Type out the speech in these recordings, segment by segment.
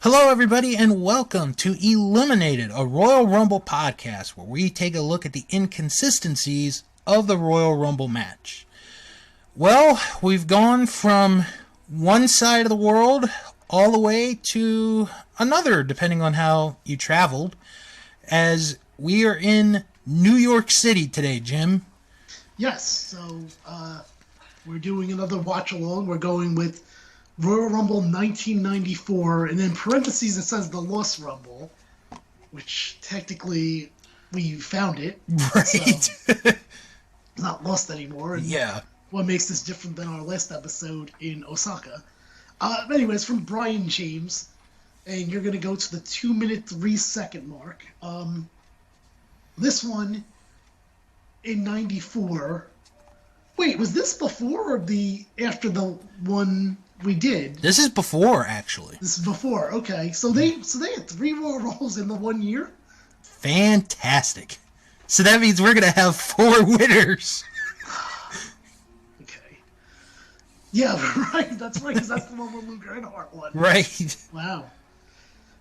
Hello, everybody, and welcome to Eliminated, a Royal Rumble podcast where we take a look at the inconsistencies of the Royal Rumble match. Well, we've gone from one side of the world all the way to another, depending on how you traveled, as we are in New York City today, Jim. Yes, so we're doing another watch-along. We're going with Royal Rumble 1994, and in parentheses it says the Lost Rumble, which technically we found it. Right. So it's not lost anymore. And Yeah. what makes this different than our last episode in Osaka. Anyways, from Brian James, and you're going to go to the 2-minute 3-second mark. This one in 94. Wait, was this before or after the one we did? This is before, actually. This is before. Okay, so they had 3 Royal Rumbles in the 1 year. Fantastic. So that means we're gonna have 4 winners. Okay. Yeah, right. That's right, because that's the one where Luke Earnhardt won. Right. Wow.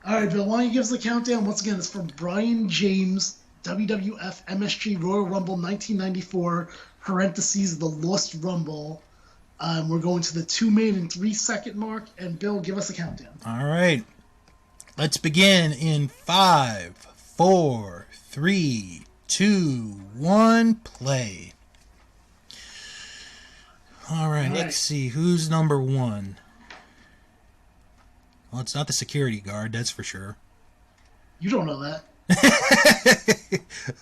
All right, Bill. Why don't you give us the countdown once again? It's from Brian James, WWF MSG Royal Rumble 1994. Parentheses the Lost Rumble. We're going to the 2-minute and 3-second mark, and Bill, give us a countdown. All right. Let's begin in 5, 4, 3, 2, 1, play. All right, let's see. Who's number 1? Well, it's not the security guard, that's for sure. You don't know that.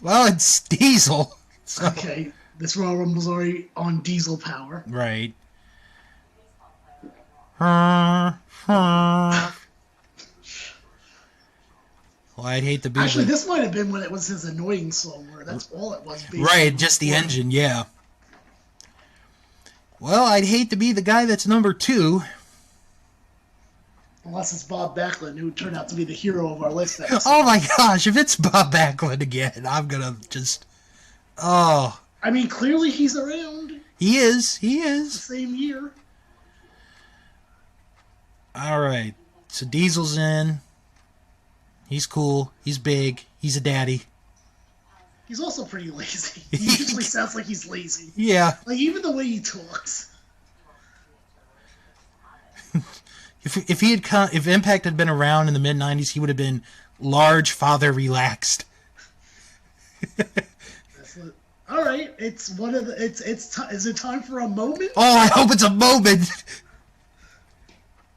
Well, it's Diesel. So. Okay, this Royal Rumble's already on diesel power. Right. Well, I'd hate to be... Actually, this might have been when it was his annoying song, where that's all it was. Right, just the engine, yeah. Well, I'd hate to be the guy that's number 2. Unless it's Bob Backlund, who turned out to be the hero of our list episode. Oh my gosh, if it's Bob Backlund again, I'm gonna just... Oh. I mean, clearly he's around. He is. The same year. Alright, so Diesel's in. He's cool. He's big. He's a daddy. He's also pretty lazy. He usually sounds like he's lazy. Yeah. Like, even the way he talks. If Impact had been around in the mid-90s, he would have been large, father, relaxed. All right, it's one of the. Is it time for a moment? Oh, I hope it's a moment.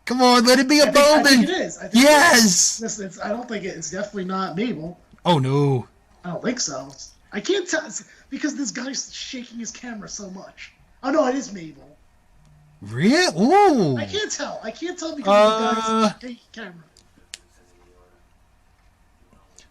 Come on, let it be a moment. I think it is. Yes. I don't think it's definitely not Mabel. Oh no. I don't think so. I can't tell because this guy's shaking his camera so much. Oh no, it is Mabel. Really? Ooh. I can't tell because the guy's shaking camera.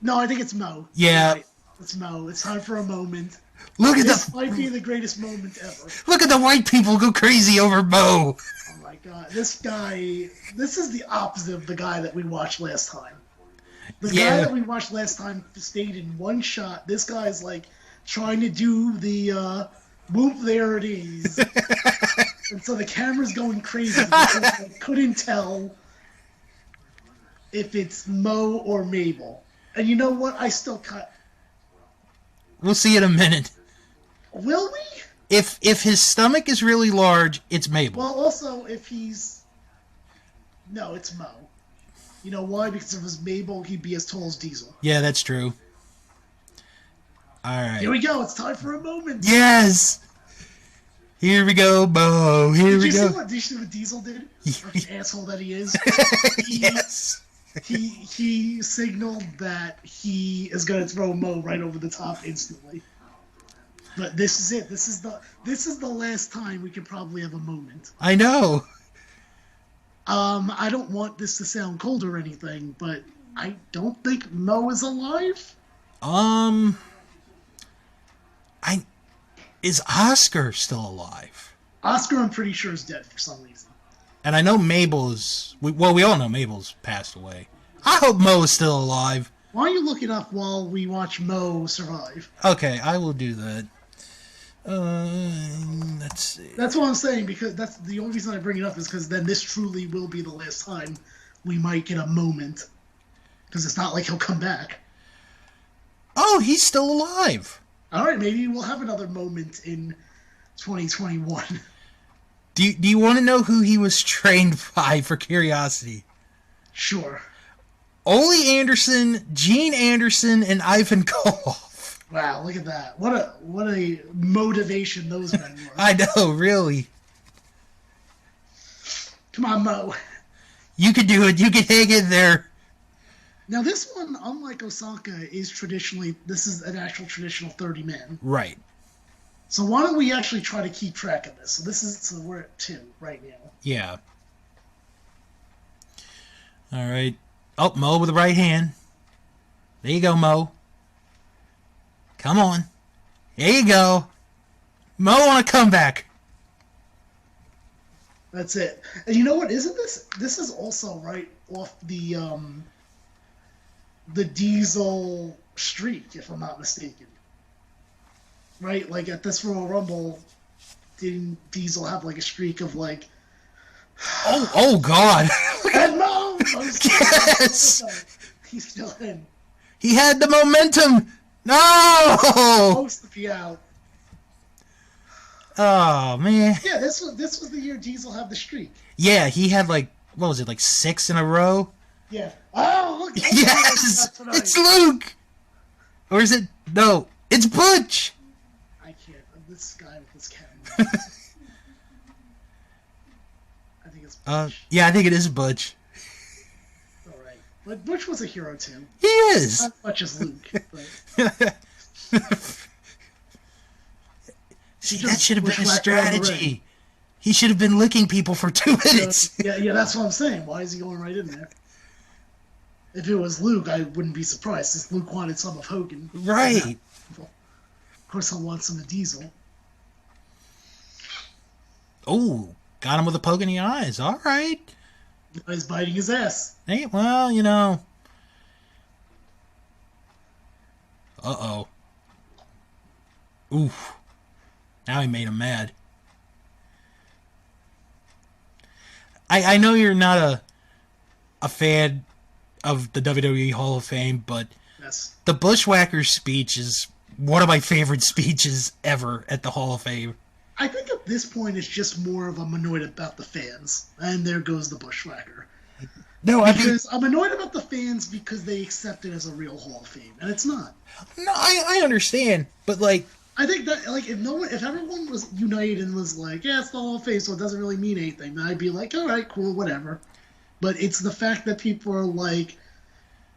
No, I think it's Mo. Yeah. Right. It's Mo. It's time for a moment. This might be the greatest moment ever. Look at the white people go crazy over Mo. Oh my god, this is the opposite of the guy that we watched last time. The guy that we watched last time stayed in one shot. This guy's like trying to do the whoop, there it is. And so the camera's going crazy because I couldn't tell if it's Mo or Mabel. And you know what? I still cut. We'll see in a minute. Will we? If his stomach is really large, it's Mabel. Well, also, if he's... No, it's Mo. You know why? Because if it was Mabel, he'd be as tall as Diesel. Yeah, that's true. Alright. Here we go. It's time for a moment. Yes! Here we go, Mo. Here we go. Did you see what Diesel did? Like the asshole that he is? Yes! He signaled that he is going to throw Mo right over the top instantly. But this is it. This is the last time we can probably have a moment. I know. I don't want this to sound cold or anything, but I don't think Mo is alive. Is Oscar still alive? Oscar, I'm pretty sure, is dead for some reason. And I know Mabel's... we all know Mabel's passed away. I hope Mo is still alive. Why don't you look it up while we watch Mo survive? Okay, I will do that. Let's see. That's what I'm saying, because that's the only reason I bring it up is because then this truly will be the last time we might get a moment. Because it's not like he'll come back. Oh, he's still alive. All right, maybe we'll have another moment in 2021. Do you want to know who he was trained by, for curiosity? Sure. Ole Anderson, Gene Anderson, and Ivan Koloff. Wow, look at that. What a motivation those men were. I know, really. Come on, Mo. You could do it. You could hang in there. Now, this one, unlike Osaka, this is an actual traditional 30-man. Right. So why don't we actually try to keep track of this? So we're at 2 right now. Yeah. All right. Oh, Mo with the right hand. There you go, Mo. Come on. There you go. Mo on a comeback. That's it. And you know what? Isn't this? This is also right off the Diesel streak, if I'm not mistaken. Right? Like at this Royal Rumble, didn't Diesel have like a streak of like? Oh God! And Mo! Yes! He's still in. He had the momentum! No! Supposed to be out. Oh, man. Yeah, this was the year Diesel had the streak. Yeah, he had like, what was it, like 6 in a row? Yeah. Oh, look! Yes! It's Luke! Or is it? No, it's Butch! I can't. This guy with this camera. I think it's Butch. Yeah, I think it is Butch. Alright. But Butch was a hero too. He is! Not much as Luke, but... See, that should have been his strategy. He should have been licking people for 2 minutes. Yeah, that's what I'm saying. Why is he going right in there? If it was Luke, I wouldn't be surprised, since Luke wanted some of Hogan. Right. Of course, he'll want some of Diesel. Oh, got him with a poke in the eyes. All right. He's biting his ass. Hey, well, you know. Uh-oh. Oof. Now he made him mad. I know you're not a fan of the WWE Hall of Fame, but Yes. the Bushwhackers speech is one of my favorite speeches ever at the Hall of Fame. I think at this point it's just more of I'm annoyed about the fans. And there goes the Bushwhacker. No, Because I'm annoyed about the fans because they accept it as a real Hall of Fame. And it's not. No, I understand, but like... I think that, like, if everyone was united and was like, yeah, it's the Hall of Fame, so it doesn't really mean anything, then I'd be like, all right, cool, whatever. But it's the fact that people are like,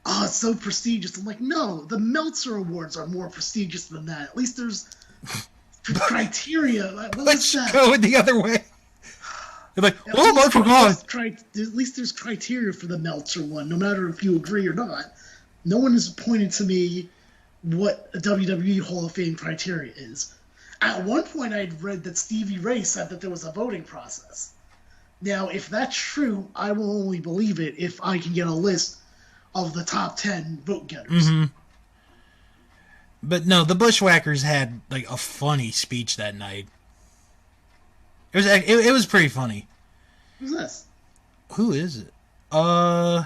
oh, it's so prestigious. I'm like, no, the Meltzer Awards are more prestigious than that. At least there's criteria. Let's go it the other way. They're like, oh, I forgot. At least there's criteria for the Meltzer one, no matter if you agree or not. No one has pointed to me what a WWE Hall of Fame criteria is. At one point, I'd read that Stevie Ray said that there was a voting process. Now, if that's true, I will only believe it if I can get a list of the top 10 vote getters. Mm-hmm. But no, the Bushwhackers had like a funny speech that night. It was pretty funny. Who's this? Who is it? Oh,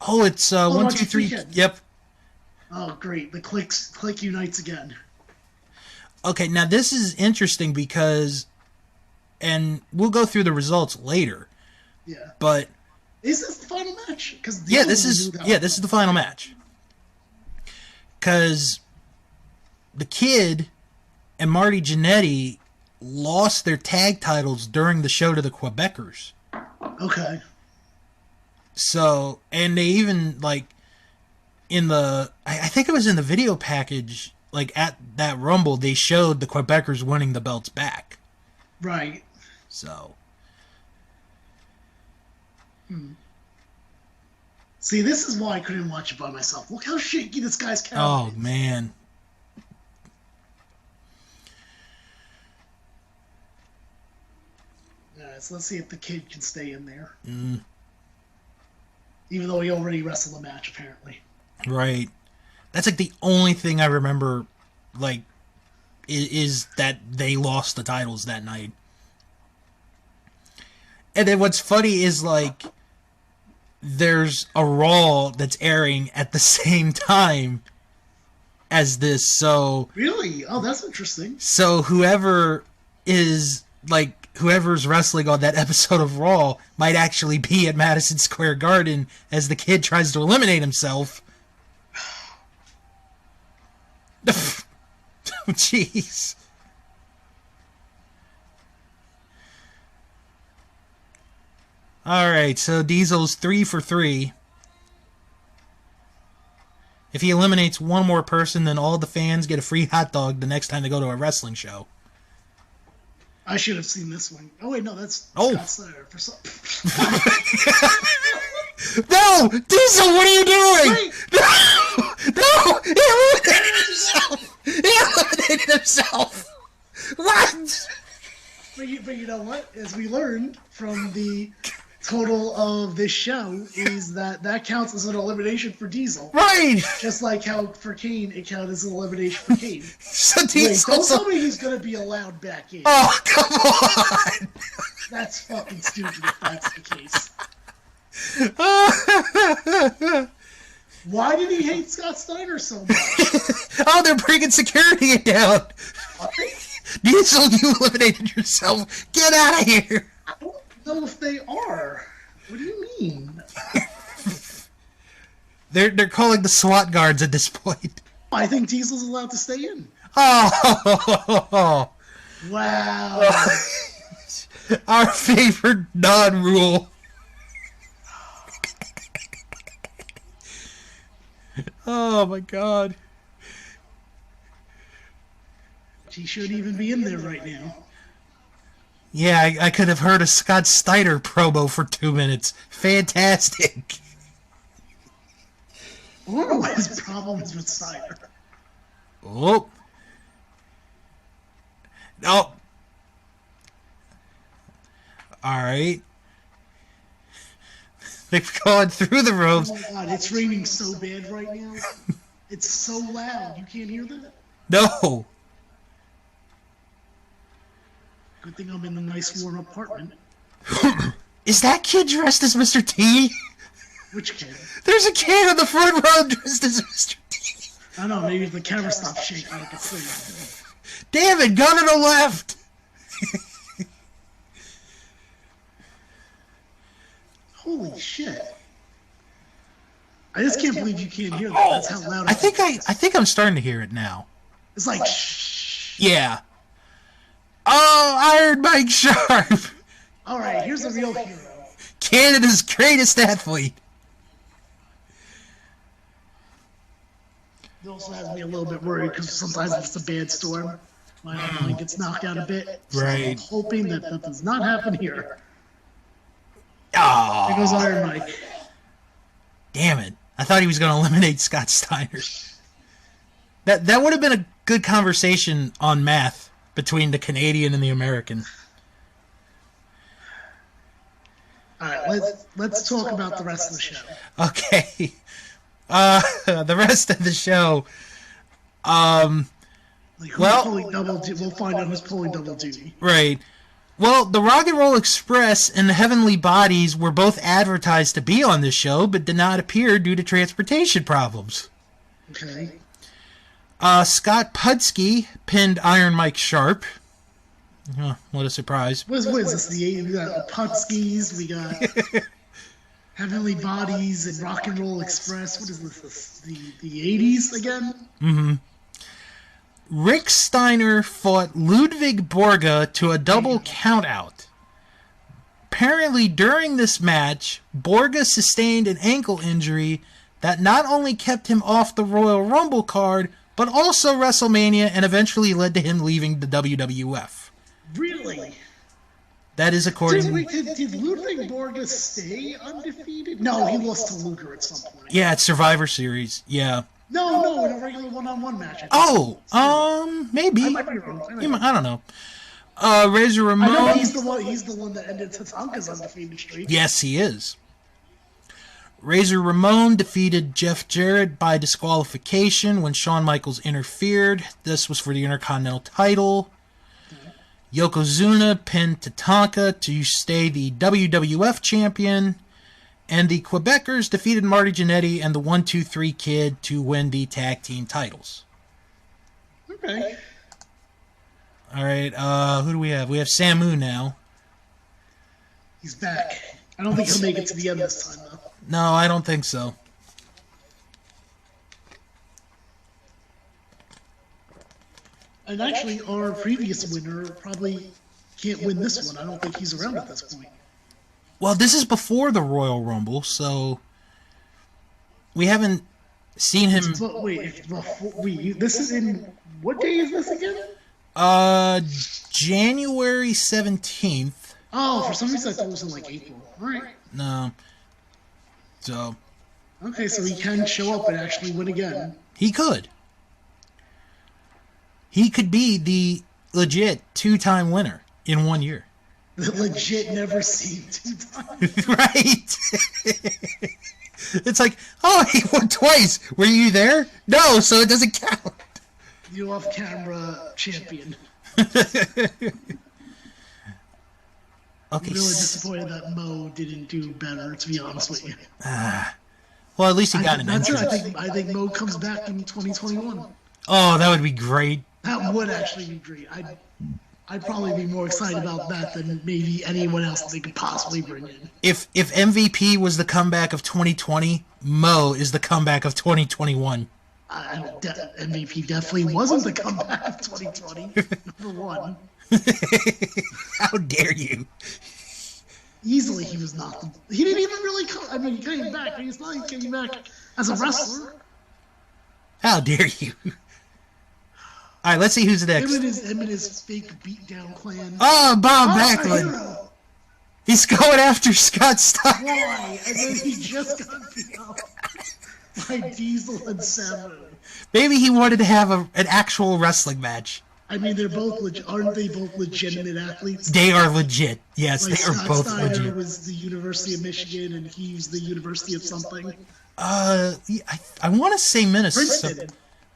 it's 1, 2, 3. Yep. Oh, great! The click unites again. Okay, now this is interesting because, and we'll go through the results later. Yeah. But is this the final match? This is the final match. Because the Kid and Marty Jannetty lost their tag titles during the show to the Quebecers. Okay. So, and they even, like, in the, I think it was in the video package, like, at that Rumble, they showed the Quebecers winning the belts back. Right. So. See, this is why I couldn't watch it by myself. Look how shaky this guy's count Oh, is. man. Alright, so let's see if the Kid can stay in there. Mm. Even though he already wrestled a match, apparently. Right. That's like the only thing I remember, like, is that they lost the titles that night. And then what's funny is, like, there's a Raw that's airing at the same time as this, so... Really? Oh, that's interesting. So whoever's wrestling on that episode of Raw might actually be at Madison Square Garden as the kid tries to eliminate himself. Jeez. Alright, so Diesel's 3 for 3. If he eliminates one more person, then all the fans get a free hot dog the next time they go to a wrestling show. I should have seen this one. Oh, wait, no, that's Scott Steiner for some... No! Diesel, what are you doing? Wait. No! He eliminated himself! He eliminated himself! What? But you know what? As we learned from the total of this show, is that counts as an elimination for Diesel. Right! Just like how for Kane, it counted as an elimination for Kane. So Diesel... Wait, don't tell me he's going to be allowed back in. Oh, come on! That's fucking stupid if that's the case. Why did he hate Scott Steiner so much? Oh, they're bringing security down. Diesel, you eliminated yourself. Get out of here. I don't know if they are. What do you mean? They're calling the SWAT guards at this point. I think Diesel's allowed to stay in. Oh. Wow. Our favorite non-rule. Oh my God. He shouldn't even be in there right now. Yeah, I could have heard a Scott Steiner promo for 2 minutes. Fantastic. I don't know what his problem is with Steiner. Oh. No. Alright. They're going through the ropes. Oh my God, it's raining so bad right now. It's so loud. You can't hear that? No. Good thing I'm in a nice warm apartment. Is that kid dressed as Mr. T? Which kid? There's a kid on the front row dressed as Mr. T. I don't know, maybe if the camera stopped shaking, I could see. Damn it, gun to the left! Holy shit. I just can't believe you can't hear that. That's how loud it is. I think I'm starting to hear it now. It's like shh. Yeah. Oh, Iron Mike Sharp! Alright, here's a real hero. Canada's greatest athlete. It also has me a little bit worried because sometimes it's a bad storm. My mind gets knocked out a bit. So Right. I'm hoping that does not happen here. Oh. There goes Iron Mike. Damn it. I thought he was going to eliminate Scott Steiner. That would have been a good conversation on math between the Canadian and the American. Alright, let's talk about the rest of the show. Okay. The rest of the show. We'll find out who's pulling double duty. Right. Well, the Rock and Roll Express and the Heavenly Bodies were both advertised to be on this show, but did not appear due to transportation problems. Okay. Scott Pudski pinned Iron Mike Sharp. Oh, what a surprise. What is this? We got the Putskis, we got Heavenly Bodies and Rock and Roll Express. What is this? The 80s again? Mm-hmm. Rick Steiner fought Ludwig Borga to a double countout. Apparently, during this match, Borga sustained an ankle injury that not only kept him off the Royal Rumble card, but also WrestleMania, and eventually led to him leaving the WWF. Really? That is according... Did Ludwig Borga stay undefeated? No, he lost to Luger at some point. Yeah, it's Survivor Series. Yeah. No, in a regular one-on-one match. Maybe. I might be wrong. I don't know. Razor Ramon... I know he's the one that ended Tatanka's undefeated streak. Yes, he is. Razor Ramon defeated Jeff Jarrett by disqualification when Shawn Michaels interfered. This was for the Intercontinental title. Yokozuna pinned Tatanka to stay the WWF champion. And the Quebecers defeated Marty Jannetty and the 1-2-3 Kid to win the tag team titles. Okay. All right, who do we have? We have Samu now. He's back. I don't think he'll make it to the end this time, though. No, I don't think so. And actually, our previous winner probably can't win this one. I don't think he's around at this point. Well, this is before the Royal Rumble, so we haven't seen him. But wait, this is in what day is this again? January 17th. Oh, for some reason I thought it was in like April. All right. No. So. Okay, so he can show up and actually win again. He could. He could be the legit 2-time winner in 1 year. The legit never seen 2 times. Right. It's like, oh, he won twice. Were you there? No, so it doesn't count. You off-camera champion. Okay. I'm really disappointed that Mo didn't do better, to be honest with you. Well, at least he got an entrance. entrance. I think Mo comes back in 2021. Oh, that would be great. That would actually be great. I'd probably be more excited about that than maybe anyone else that they could possibly bring in. If MVP was the comeback of 2020, Mo is the comeback of 2021. MVP definitely wasn't the comeback of 2020. Number one. How dare you? Easily, he was not. He didn't even really come. I mean, he came back, but he's not came back as a wrestler. How dare you? All right, let's see who's next. Him and his fake beatdown clan. Oh, Bob Backlund. He's going after Scott Steiner. Why? And then he just got beat up by Diesel and Samu. Maybe he wanted to have an actual wrestling match. I mean, they're both aren't they both legitimate athletes? They are legit. Yes, like they are Scott both Steiner legit. Was the University of Michigan, and he's the University of something. I want to say Minnesota.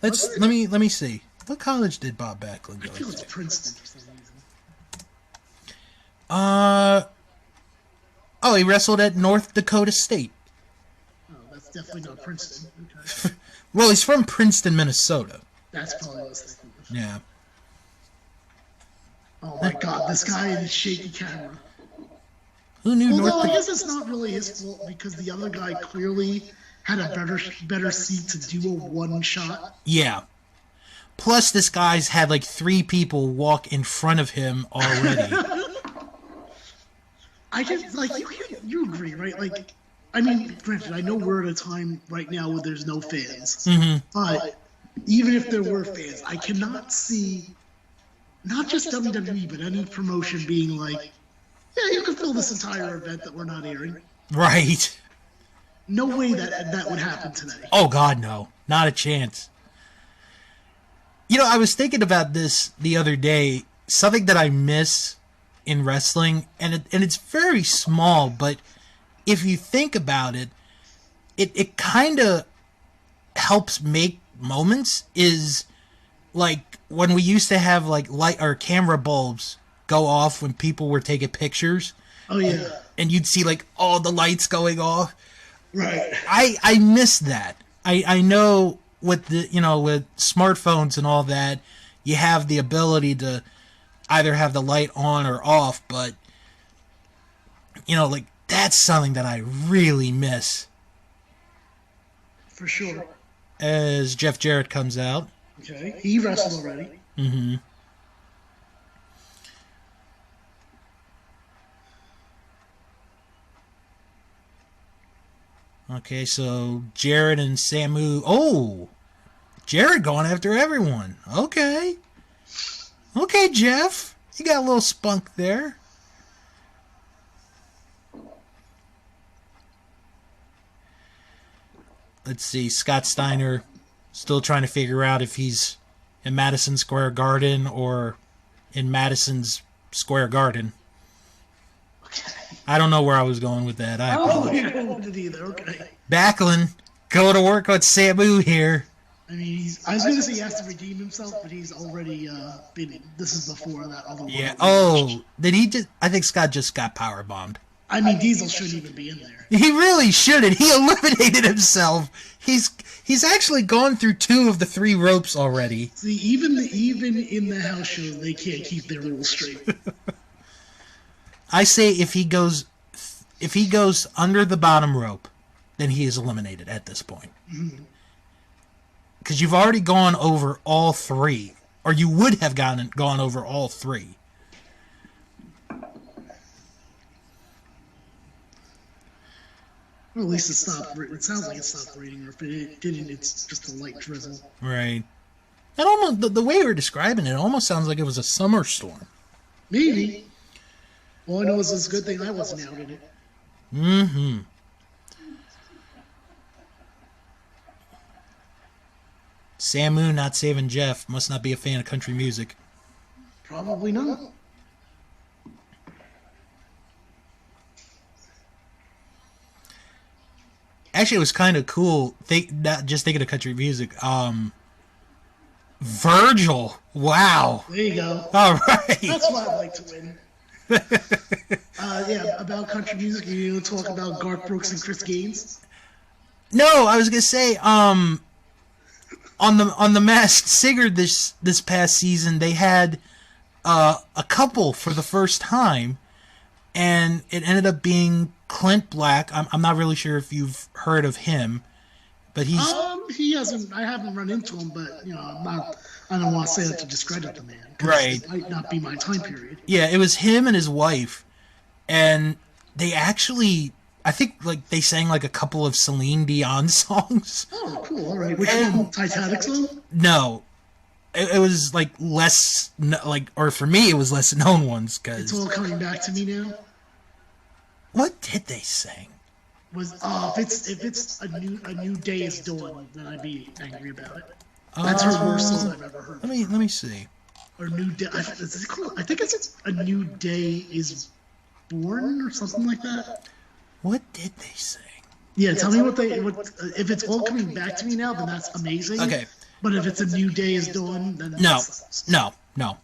Princeton. Let me see. What college did Bob Backlund go I feel to? it's Princeton for some reason. He wrestled at North Dakota State. Oh, that's definitely not Princeton. Okay. Well, he's from Princeton, Minnesota. That's probably what I was thinking of. Yeah. Oh my God, this guy in the shaky camera. Who knew Although North I guess it's not really his fault because the other guy clearly had a better seat to do a one shot. Yeah. Plus, this guy's had like 3 people walk in front of him already. I just like you agree, right? Like, I mean, granted, I know we're at a time right now where there's no fans, but even if there were fans, I cannot see not just WWE but any promotion being like, yeah, you can fill this entire event that we're not airing. Right. No way that would happen today. Oh God, no, not a chance. You know, I was thinking about this the other day. Something that I miss in wrestling, and it's very small, but if you think about it, it kind of helps make moments. Is like when we used to have like light or camera bulbs go off when people were taking pictures. Oh yeah. And you'd see like all the lights going off. Right. I miss that. I know with with smartphones and all that, you have the ability to either have the light on or off, but like that's something that I really miss. For sure. As Jeff Jarrett comes out. Okay. He wrestled already. Mm-hmm. Okay, so Jarrett and Samu. Oh, Jarrett going after everyone. Okay. Okay, Jeff. You got a little spunk there. Let's see. Scott Steiner still trying to figure out if he's in Madison Square Garden or in Madison's Square Garden. Okay. I don't know where I was going with that. I don't know either. Okay. Backlund, go to work with Samu here. I mean, I was going to say he has to redeem himself, but he's already been in. This is before that other one. Yeah. Oh, did he just? I think Scott just got power bombed. I mean, Diesel shouldn't even be in there. He really shouldn't. He eliminated himself. He's actually gone through 2 of the 3 ropes already. See, even in the house shows, they can't keep their rules straight. I say if he goes under the bottom rope, then he is eliminated at this point. Because you've already gone over all 3, or you would have gone over all 3. Well, at least it stopped. It sounds like it stopped raining, or if it didn't, it's just a light drizzle. Right. It almost the way you were describing it almost sounds like it was a summer storm. Maybe. All I know is it's a good thing I wasn't out in it. Mm-hmm. Samu not saving Jeff. Must not be a fan of country music. Probably not. Actually, it was kind of cool. Not just thinking of country music. Virgil. Wow. There you go. All right. That's why I like to win. Yeah, about country music, you want to talk about Garth Brooks and Chris Gaines? No, I was gonna say, on the Masked Singer this past season, they had a couple for the first time, and it ended up being Clint Black. I'm not really sure if you've heard of him, but he hasn't. I haven't run into him, but I don't want to say that to discredit the man. Right. It might not be my time period. Yeah, it was him and his wife, and they actually, I think, like, they sang like a couple of Celine Dion songs. Oh, cool. All right. Which one? Titanic song? No. It was like less, like, or for me, it was less known ones. Cause It's all coming back to me now. What did they sing? If it's a new day is dawn, then I'd be angry about it. That's her worst song I've ever heard. Let me see. Or new day. I think it's a new day is born or something like that. What did they sing? Yeah, tell me what if it's all coming back to me now, then that's amazing. Okay. But if it's a new day is dawn, then No,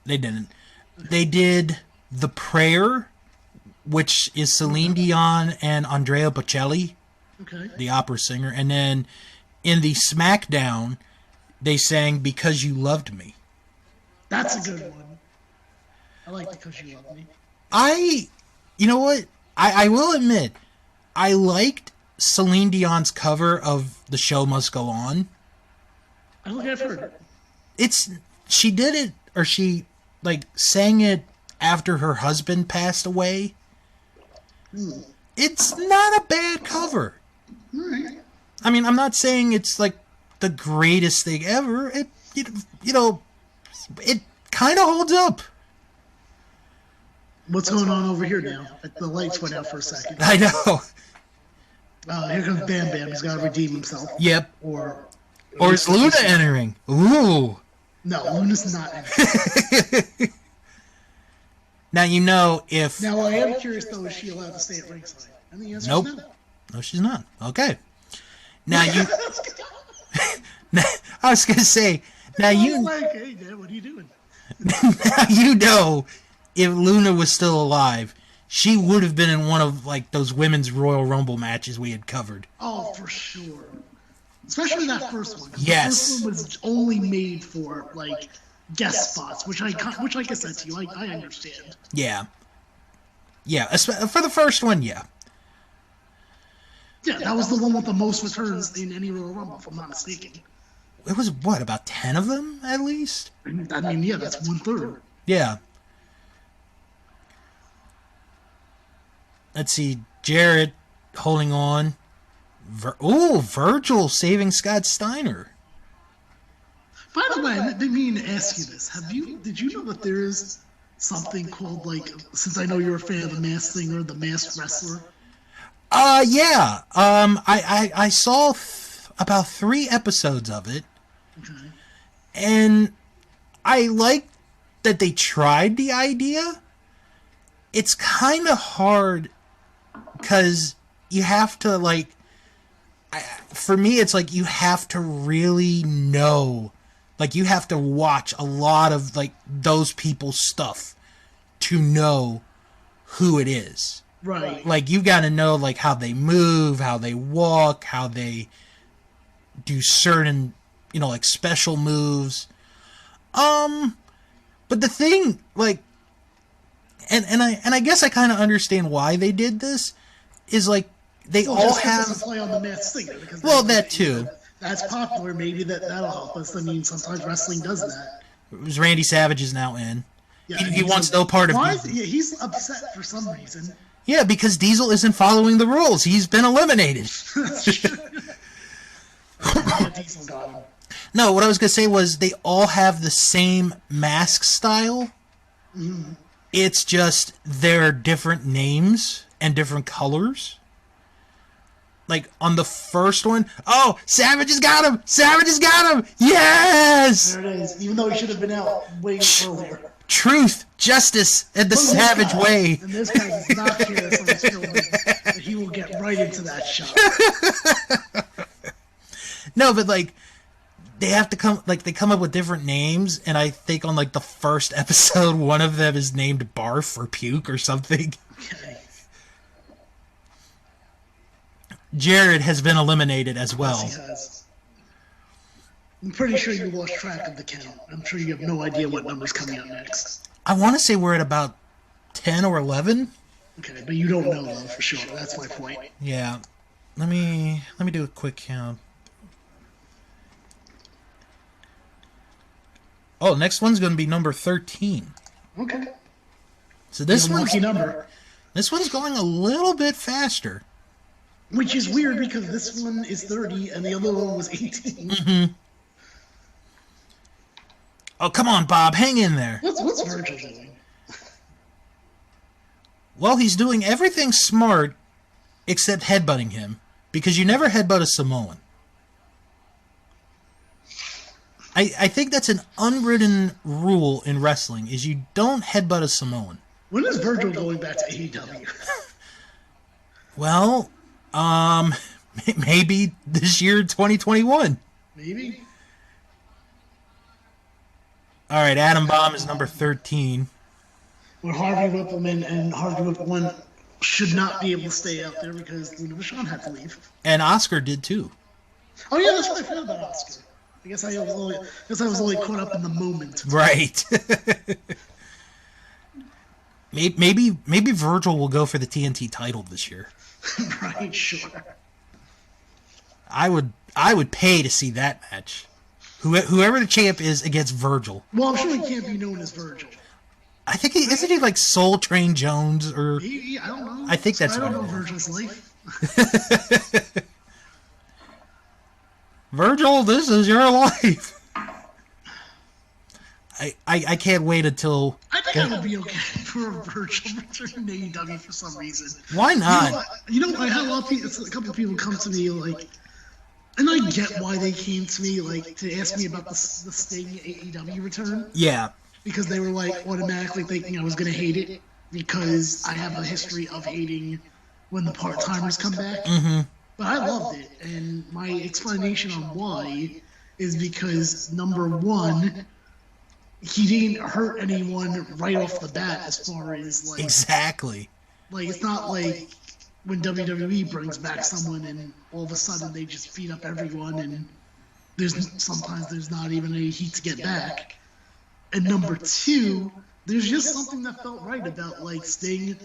they didn't. They did The Prayer, which is Celine Dion and Andrea Bocelli, the opera singer. And then in the SmackDown, they sang Because You Loved Me. That's a good one. I like Because You Loved Me. You know what? I will admit, I liked Celine Dion's cover of The Show Must Go On. I don't think I've heard it. She did it, or she, like, sang it after her husband passed away. It's not a bad cover. Right. I mean, I'm not saying it's like the greatest thing ever. It kind of holds up. What's going on over here now? The lights went out for a second. I know. Here comes Bam Bam. He's got to redeem himself. Yep. Or is Luna entering? Ooh. No, Luna's not entering. Now if... Now, I am curious, though, is she allowed to stay at ringside? And the answer Nope. is no. No, she's not. Okay. Now I was going to say, now you... like, hey, Dad, what are you doing? Now if Luna was still alive, she would have been in one of, like, those women's Royal Rumble matches we had covered. Oh, for sure. Especially that first one. Yes. The first one was only made for, like, guest spots, which I guess that's you. I understand. Yeah. Yeah, for the first one, yeah. Yeah, that was the one with the most returns in any Royal Rumble, if I'm not mistaken. It was, what, about 10 of them, at least? I mean, yeah, that's 1/3. Yeah. Let's see, Jarrett holding on. Virgil saving Scott Steiner. By the way, I didn't mean to ask you this. Did you know that there is something called, like, since I know you're a fan of the Masked Singer, the Masked Wrestler? Yeah. I saw about 3 episodes of it. Okay. And I like that they tried the idea. It's kind of hard because you have to, like, for me, it's like you have to really know. Like, you have to watch a lot of, like, those people's stuff to know who it is. Right. Like, you've got to know, like, how they move, how they walk, how they do certain, like, special moves. But the thing, like, and I guess I kind of understand why they did this, is, like, they all have... Just play on the Masked Singer. Well, that too. That's popular. Maybe that'll help us. I mean, sometimes wrestling does that. Randy Savage is now in. Yeah, he wants no part of Diesel. Yeah, he's upset for some reason. Yeah, because Diesel isn't following the rules. He's been eliminated. Diesel got him. No, what I was going to say was they all have the same mask style. Mm-hmm. It's just they're different names and different colors. Like, on the first one, oh, Savage has got him! Savage has got him! Yes! There it is, even though he should have been out way earlier. Truth, justice, and the Savage way. And this guy does not care if someone's filming, but he will get right into that shot. No, but, like, they have to come, like, they come up with different names, and I think on, like, the first episode, one of them is named Barf or Puke or something. Okay. Jared has been eliminated as well. Yes, he has. I'm pretty sure you lost track of the count. I'm sure you have no idea what number's coming up next. I want to say we're at about 10 or 11. Okay, but you don't know though for sure. That's my point. Yeah. Let me do a quick count. Oh, next one's going to be number 13. Okay. So this one's lucky number. This one's going a little bit faster. Which is weird because this one is 30 and the other one was 18. Mm-hmm. Oh, come on, Bob. Hang in there. What's Virgil doing? Well, he's doing everything smart except headbutting him, because you never headbutt a Samoan. I think that's an unwritten rule in wrestling, is you don't headbutt a Samoan. When is Virgil going back to AEW? Well, maybe this year, 2021. Maybe. All right, Adam Bomb is number 13. Where Harvey Whippleman and Harvey Whippleman should not be able to stay out there because Luna Vachon had to leave. And Oscar did too. Oh yeah, that's what I forgot about Oscar. I guess I was only caught up in the moment. Right. maybe Virgil will go for the TNT title this year. Right, sure. I would pay to see that match. Whoever the champ is against Virgil. Well, I'm sure he can't be known as Virgil. I think isn't he like Soul Train Jones or? Maybe, I don't know. I think that's. I don't know Virgil's life. Virgil, this is your life. I can't wait until. I think I would be okay for Virgil returning to AEW for some reason. Why not? I had a couple of people come to me like, and I get why they came to me like to ask me about the Sting AEW return. Yeah. Because they were like automatically thinking I was gonna hate it because I have a history of hating when the part-timers come back. Mm-hmm. But I loved it, and my explanation on why is because number one, he didn't hurt anyone right off the bat as far as like exactly. Like it's not like when WWE brings back someone and all of a sudden they just beat up everyone and sometimes there's not even any heat to get back. And number two, there's just something that felt right about like Sting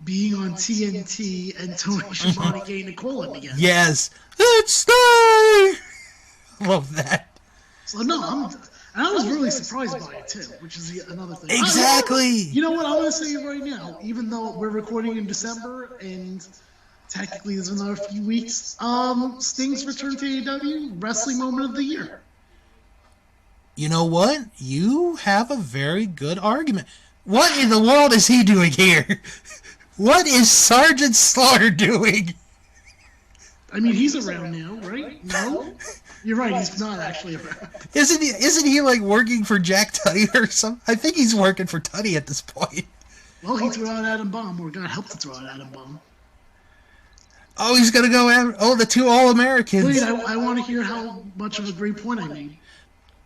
being on TNT and Tony Schiavone getting to call him again. Yes, it's Sting. Love that. So no, I was really surprised by it too, which is another thing. Exactly. You know what? I'm gonna say it right now. Even though we're recording in December and technically there's another few weeks, Sting's return to AEW, wrestling moment of the year. You know what? You have a very good argument. What in the world is he doing here? What is Sergeant Slaughter doing? I mean, he's around now, right? No? You're right, he's not actually around. Isn't he like working for Jack Tunney or something? I think he's working for Tunney at this point. Well, he threw out Adam Bomb, or got helped to throw out Adam Bomb. Oh, he's gonna go after the two All-Americans. Wait, I want to hear how much of a great point I made.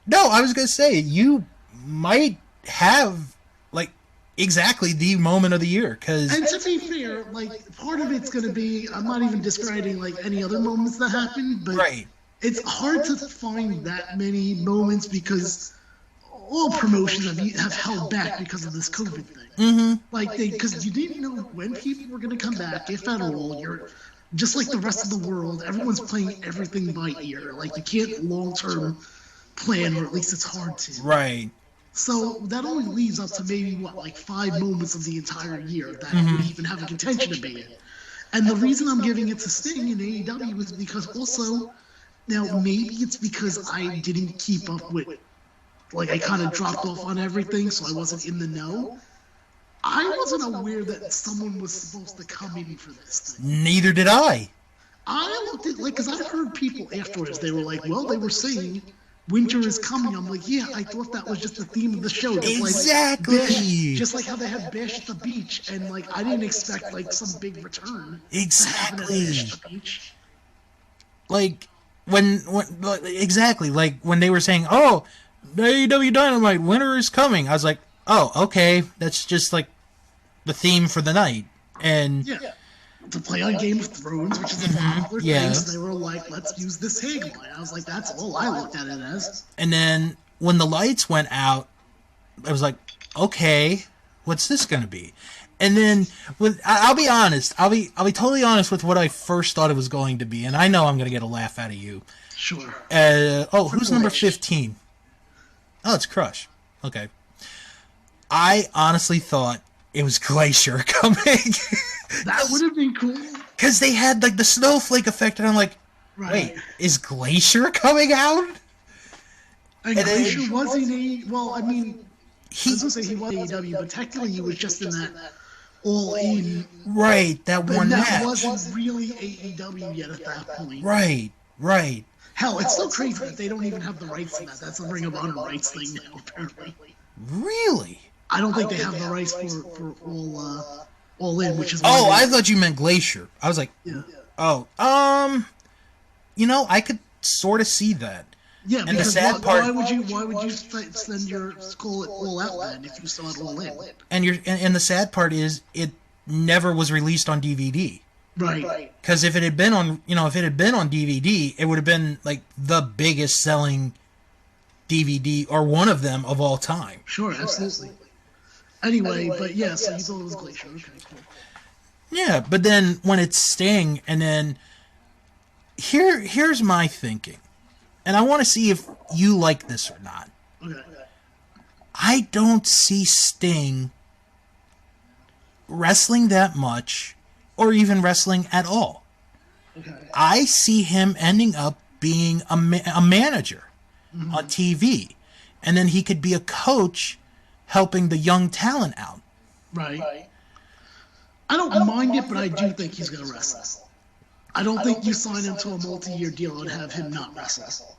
No, I was gonna say you might have like exactly the moment of the year. And Because to be fair, like part of it's going to be, I'm not even discrediting like any other moments that happened, but right, it's hard to find that many moments because all promotions have held back because of this COVID thing. mm-hmm, Like because you didn't know when people were going to come back, if at all. You're just like the rest of the world. Everyone's playing everything by ear. Like you can't long term plan, or at least it's hard to. right, So that only leaves up to maybe what, like 5 moments of the entire year that would even have a contention to be in. And the reason I'm giving it to Sting in AEW is because also, now maybe it's because I didn't keep up with, like I kind of dropped off on everything, so I wasn't in the know. I wasn't aware that someone was supposed to come in for this thing. neither did I. I looked at, like, because I've heard people afterwards, they were like, well, they were saying winter is coming. I'm like, yeah, I thought that was just the theme of the show. Just Exactly. Like Bash, just like how they had Bash at the beach, and like I didn't expect like some big return. Exactly. Bash at the beach. Like exactly like when they were saying, "Oh, AEW Dynamite winter is coming," I was like, "Oh, okay, that's just like the theme for the night." And yeah. To play on Game of Thrones, which is a popular thing, so they were like, let's use this tagline. I was like, that's all I looked at it as. And then when the lights went out, I was like, okay, what's this going to be? And then I'll be honest, I'll be totally honest with what I first thought it was going to be, and I know I'm going to get a laugh out of you. Sure. Who's number 15? Oh, it's Crush. Okay. I honestly thought it was Glacier coming. That would have been cool. Because they had like the snowflake effect, and I'm like, wait, is Glacier coming out? And Glacier was in a, well, I mean, I was going to say he was AEW, but technically he was just in that all-in. Right, that one match. That wasn't really AEW yet at that point. Right. Hell, it's so crazy that they don't even have the rights to that. That's a Ring of Honor rights thing now, apparently. Really? I don't think they have the rights for all in, which is. Oh, I thought you meant Glacier. I was like, oh, I could sort of see that. Yeah, and because the sad part, why would you send your call it all out then if you saw it all in? And the sad part is it never was released on DVD. Right. Because if it had been on DVD, it would have been like the biggest selling DVD or one of them of all time. Sure, absolutely. Anyway, but yeah, so you thought it was Glacier. Okay, cool. Yeah, but then when it's Sting, and then here's my thinking, and I want to see if you like this or not. Okay. I don't see Sting wrestling that much, or even wrestling at all. Okay. I see him ending up being a manager on TV, and then he could be a coach helping the young talent out. Right. I don't mind it, but I do think he's going to wrestle. I don't think you sign him to a multi-year deal and have him not wrestle.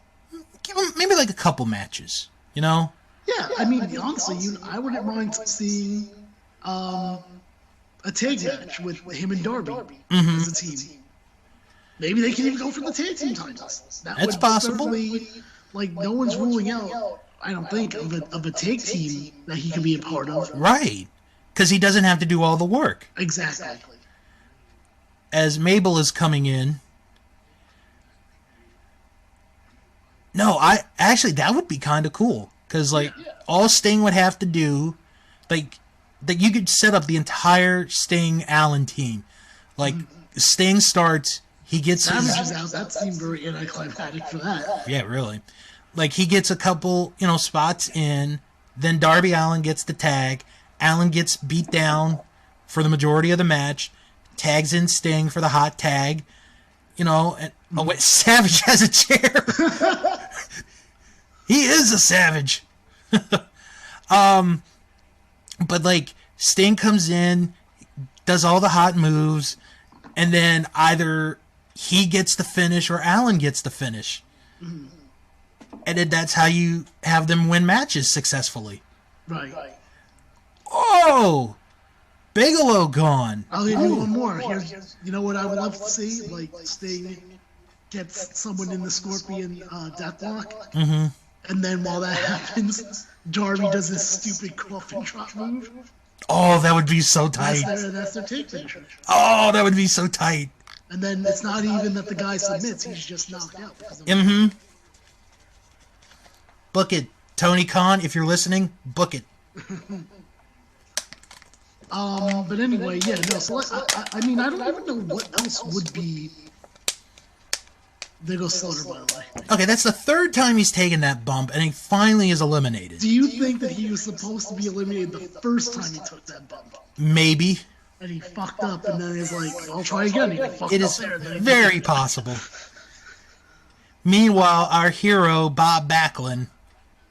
Give him maybe like a couple matches, you know? Yeah, I mean, honestly, I wouldn't mind seeing a tag match with him and Darby as a team. Maybe they can even go for the tag team titles. That's possible. Like, no one's ruling out, I don't think, of a tag team that he can be a part of. Right. Because he doesn't have to do all the work. Exactly. As Mabel is coming in. No, that would be kind of cool. Because, all Sting would have to do, that you could set up the entire Sting Allen team. Like, Sting starts, he gets Savage is out. That seemed very anticlimactic for that. Yeah, really. Like, he gets a couple, spots in, then Darby Allin gets the tag, Allin gets beat down for the majority of the match, tags in Sting for the hot tag, and wait, Savage has a chair. He is a savage. But Sting comes in, does all the hot moves, and then either he gets the finish or Allin gets the finish. And then that's how you have them win matches successfully. Right. Oh! Bigelow gone. I'll give you one more. You know what I would love to see? Like, Sting gets someone in the Scorpion deathlock. And then while that happens, Darby does this stupid coffin drop move. Oh, that would be so tight. That's their take finisher. Oh, that would be so tight. And then it's not even that the guy submits; he's just knocked out. Book it, Tony Khan. If you're listening, book it. But anyway, yeah, no. So I mean, I don't even know what else would be. There goes Slaughter, by the way. Okay, that's the third time he's taken that bump, and he finally is eliminated. Do you think that he was supposed to be eliminated the first time he took that bump? Maybe. And he fucked up, and then he's like, I'll try again. It is very possible. Meanwhile, our hero, Bob Backlund,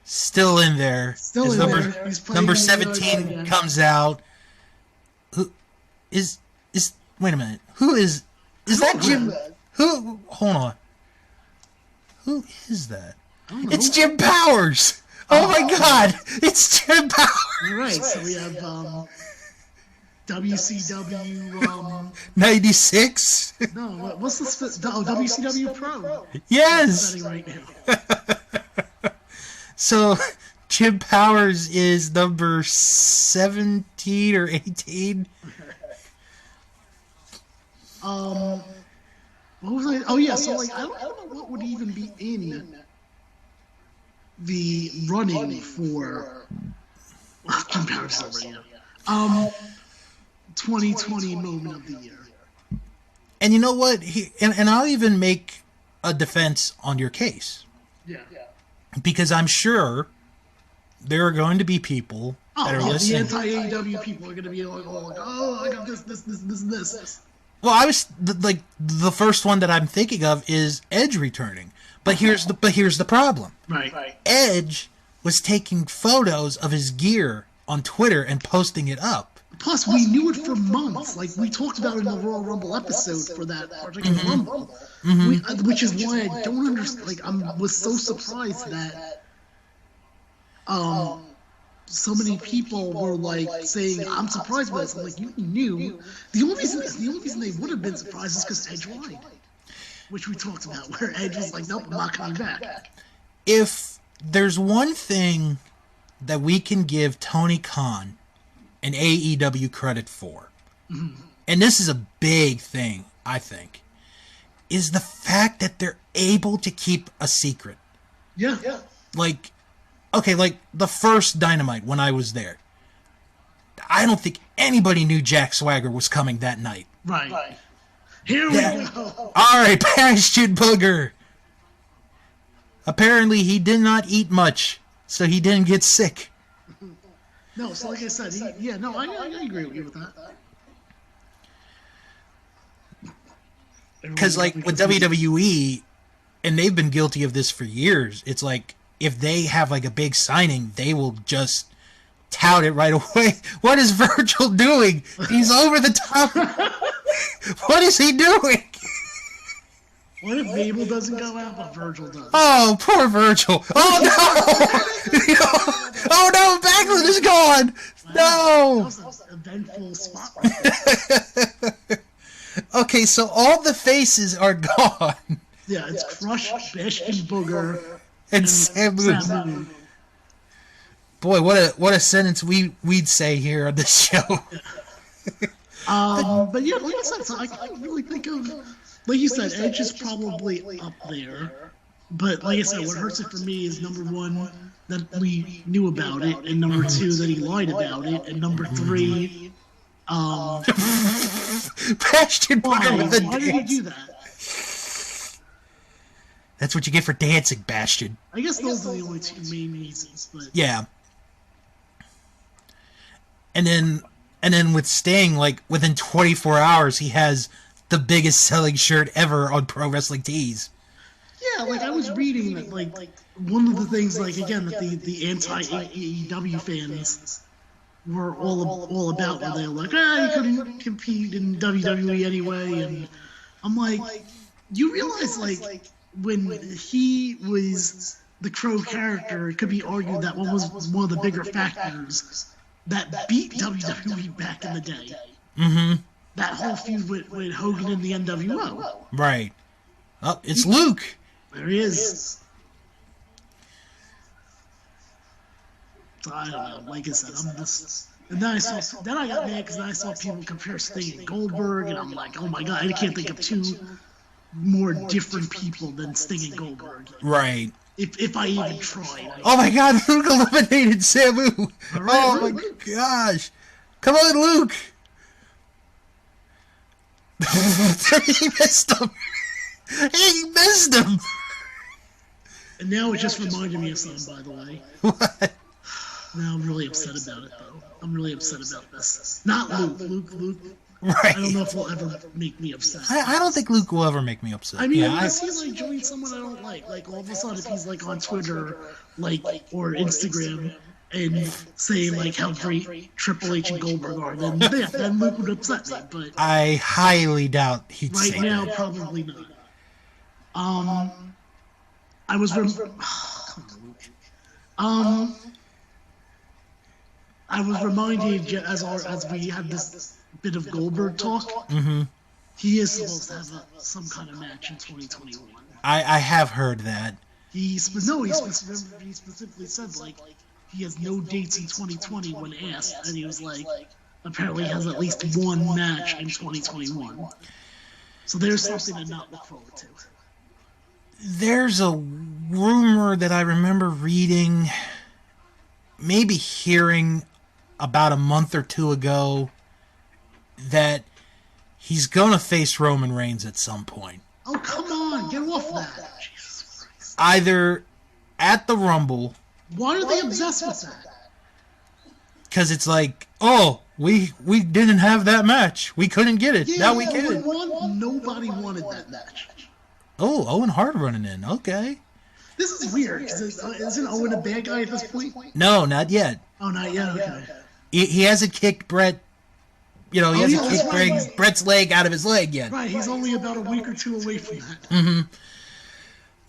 still in there. Still in there. Number 17 comes out. Who is wait a minute. Who is that Jim? Who? Hold on. Who is that? It's Jim Powers. Oh my God! It's Jim Powers. You're right. So we have WCW 96. No, what's the WCW Pro? Yes. Right now. So Jim Powers is number 17 or 18. What was I? Oh yeah, so like I don't know what would even be in the running for Jim Powers right now. 2020 moment of the year. And you know what? And I'll even make a defense on your case. Yeah. Because I'm sure there are going to be people that are listening. The anti-AEW people are going to be like, oh, I got this. Well, I was the first one that I'm thinking of is Edge returning. But here's the problem. Right. Edge was taking photos of his gear on Twitter and posting it up. Plus, we knew it for months. Like, we talked about it in the Royal Rumble episode for that particular Rumble. Which is why I don't understand. Like, I was so surprised that so many people were, like, saying, I'm surprised by this. I'm like, you knew. The only reason they would have been surprised is because Edge lied. Which we talked about, where Edge was like, nope, I'm not coming back. If there's one thing that we can give Tony Khan and AEW credit for, and this is a big thing, I think, is the fact that they're able to keep a secret. Yeah. Like, okay, like the first Dynamite when I was there, I don't think anybody knew Jack Swagger was coming that night. Right. Here we go. All right, Bastion Booger. Apparently, he did not eat much, so he didn't get sick. No, so like I said, I agree with you with that. Because, like, with WWE, and they've been guilty of this for years, it's like, if they have, like, a big signing, they will just tout it right away. What is Virgil doing? He's over the top. What is he doing? What if Mabel doesn't go out, but Virgil does? Oh, poor Virgil. Oh, no! Oh, no, Backlund is gone! No! That was an eventful spot. Okay, so all the faces are gone. Yeah, it's Crush, Bastion Booger, and Samu. Boy, what a sentence we'd say here on this show. But yeah, like I said, so I can't really think of, like you said, Edge is probably up there. But like I said, what hurts it for me is number one, that we knew about it, and number two, that he lied about it, and number three, Bastion Booger with the why did he do that? That's what you get for dancing, Bastion. I guess those are the only two main reasons, but yeah. And then with Sting, like, within 24 hours, he has the biggest selling shirt ever on Pro Wrestling Tees. Yeah, like, I was reading that, like one of the things, like, again, that the anti-AEW fans were all about, where they were like, you couldn't compete in WWE anyway, and I'm like, you realize, like, when he was the Crow character, it could be argued that one was one of the bigger factors that beat WWE back in the day. Mm-hmm. That whole feud with Hogan and the NWO. Right. Oh, it's Luke. There he is. So I don't know. Like I said, And then I got mad because I saw people compare Sting and Goldberg, and I'm like, oh my god, I can't think of two more different people than Sting and Goldberg. Right. If I even tried. Oh my god, Luke eliminated Samu! Right, oh my gosh! Come on, Luke! He missed him! He missed him! And now it just reminded me of something, by the way. What? Now I'm really upset about it, though. I'm really upset about this. Not Luke. Luke. Right. I don't know if he'll ever make me upset. I don't think Luke will ever make me upset. I mean, yeah, unless he like joins someone I don't like all of a sudden if he's like on Twitter, like or Instagram, and saying like how great Triple H and Goldberg are, then Luke would upset me. But I highly doubt he'd say right now, that. probably not. I was I was reminded as we had this bit of Goldberg talk. Mm-hmm. He is supposed to have some kind of match in 2021. I have heard that. He specifically said like he has no dates in 2020 when asked, and he was like, apparently he has at least one match in 2021. So there's something to not look forward to. There's a rumor that I remember reading, maybe hearing about a month or two ago, that he's gonna face Roman Reigns at some point. Oh, come on, get off that. Jesus Christ. Either at the Rumble. Why are they obsessed with that? Because it's like, oh, we didn't have that match. We couldn't get it. Now we get it. Nobody wanted that match. Oh, Owen Hart running in. Okay. This is weird. Isn't Owen a bad guy at this point? No, not yet. Oh, not yet? Okay. He hasn't kicked Brett. He hasn't kicked Brett's leg out of his leg yet. Right, he's only about a week or two away from that. Mm-hmm.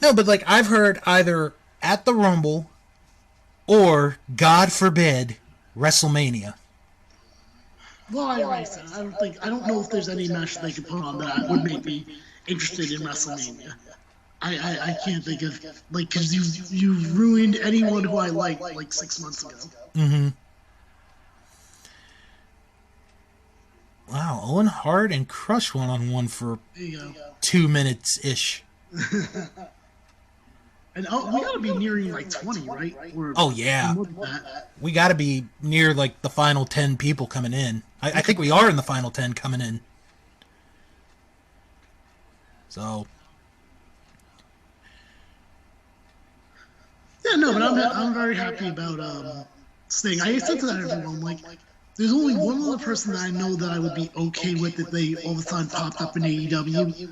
No, but like I've heard either at the Rumble or, God forbid, WrestleMania. Well, I already said I don't know if there's any match they could put on that would make me interested in WrestleMania. I can't think of because you ruined anyone who I liked like 6 months ago. Mm-hmm. Wow, Owen Hart and Crush one-on-one for 2 minutes ish. And we gotta be nearing like 20, right? Oh yeah, we gotta be near like the final 10 people coming in. I think we are in the final 10 coming in. So. Yeah, no, but I'm very happy about Sting. I said to that everyone like. There's only one other person that I know that I would be okay with if they all of a sudden popped up in AEW.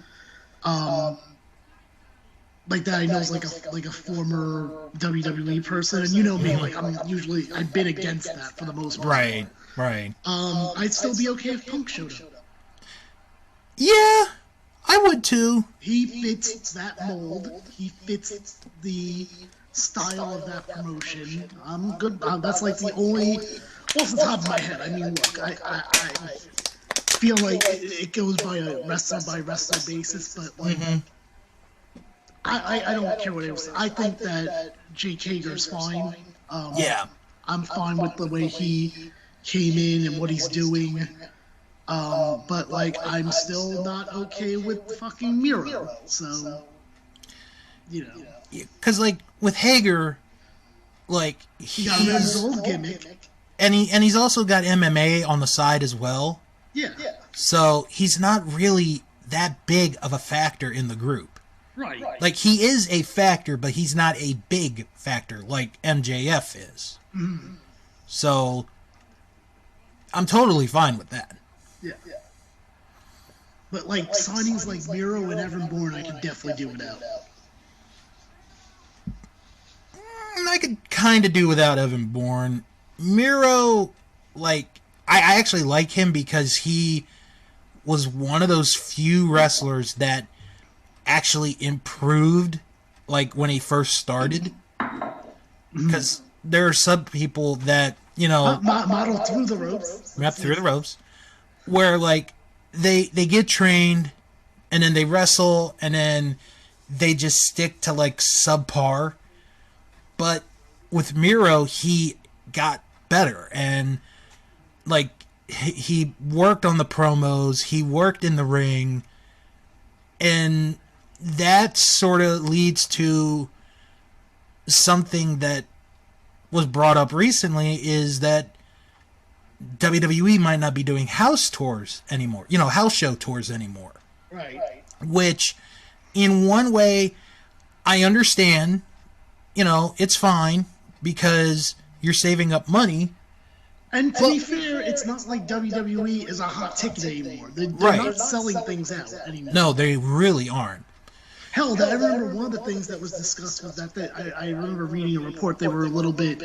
Like that I know is like a former WWE person, and you know me, like I've been against that for the most part. Right. I'd still be okay if Punk showed up. Yeah, I would too. He fits that mold. He fits the style of that promotion. I'm good. That's like the only. Off the top of my head, I mean, look, I feel like it goes by a wrestler basis, but like, I don't care what it was. I think that Jake Hager's fine. Yeah, I'm fine with the way he came in and what he's doing. But like, I'm still not okay with fucking Miro. So, because like with Hager, like he got rid of his old gimmick. And he's also got MMA on the side as well. Yeah. So he's not really that big of a factor in the group. Right. Like he is a factor, but he's not a big factor like MJF is. Mm-hmm. So I'm totally fine with that. Yeah. But like signings like Miro and Evan Bourne, I could definitely do without. I could kind of do without Evan Bourne. Miro, like, I actually like him because he was one of those few wrestlers that actually improved, like, when he first started. Because there are some people that, model through the ropes. Rep through the ropes. Where, like, they get trained, and then they wrestle, and then they just stick to, like, subpar. But with Miro, he got better, and like he worked on the promos, he worked in the ring, and that sort of leads to something that was brought up recently, is that WWE might not be doing house tours anymore, house show tours anymore. Right. Which, in one way, I understand, it's fine because you're saving up money. And to be fair, it's not like WWE is a hot ticket anymore. They're not selling things out anymore. No, they really aren't. Hell, I remember one of the things that was discussed was that I remember reading a report they were a little bit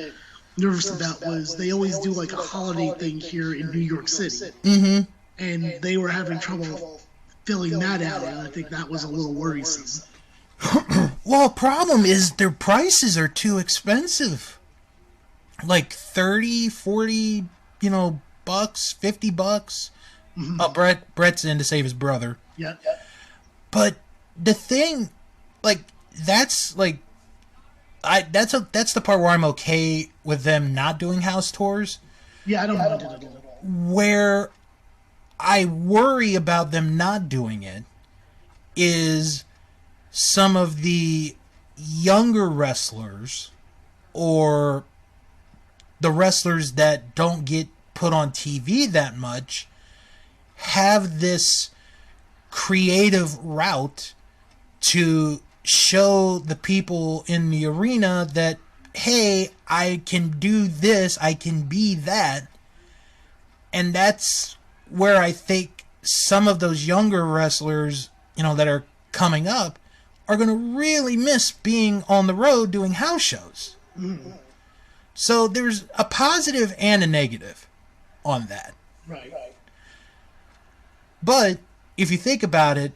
nervous about was they always do like a holiday thing here in New York City. Mm-hmm. And they were having trouble filling that out, and I think that was a little worrisome. Well, problem is their prices are too expensive. Like 30, 40, bucks, $50. Mm-hmm. Brett's in to save his brother. Yeah. But the thing, that's the part where I'm okay with them not doing house tours. Yeah, I don't mind it at all. Where I worry about them not doing it is some of the younger wrestlers or the wrestlers that don't get put on TV that much have this creative route to show the people in the arena that, hey, I can do this, I can be that. And that's where I think some of those younger wrestlers, that are coming up are going to really miss being on the road doing house shows. Mm-hmm. So there's a positive and a negative on that. Right. But if you think about it,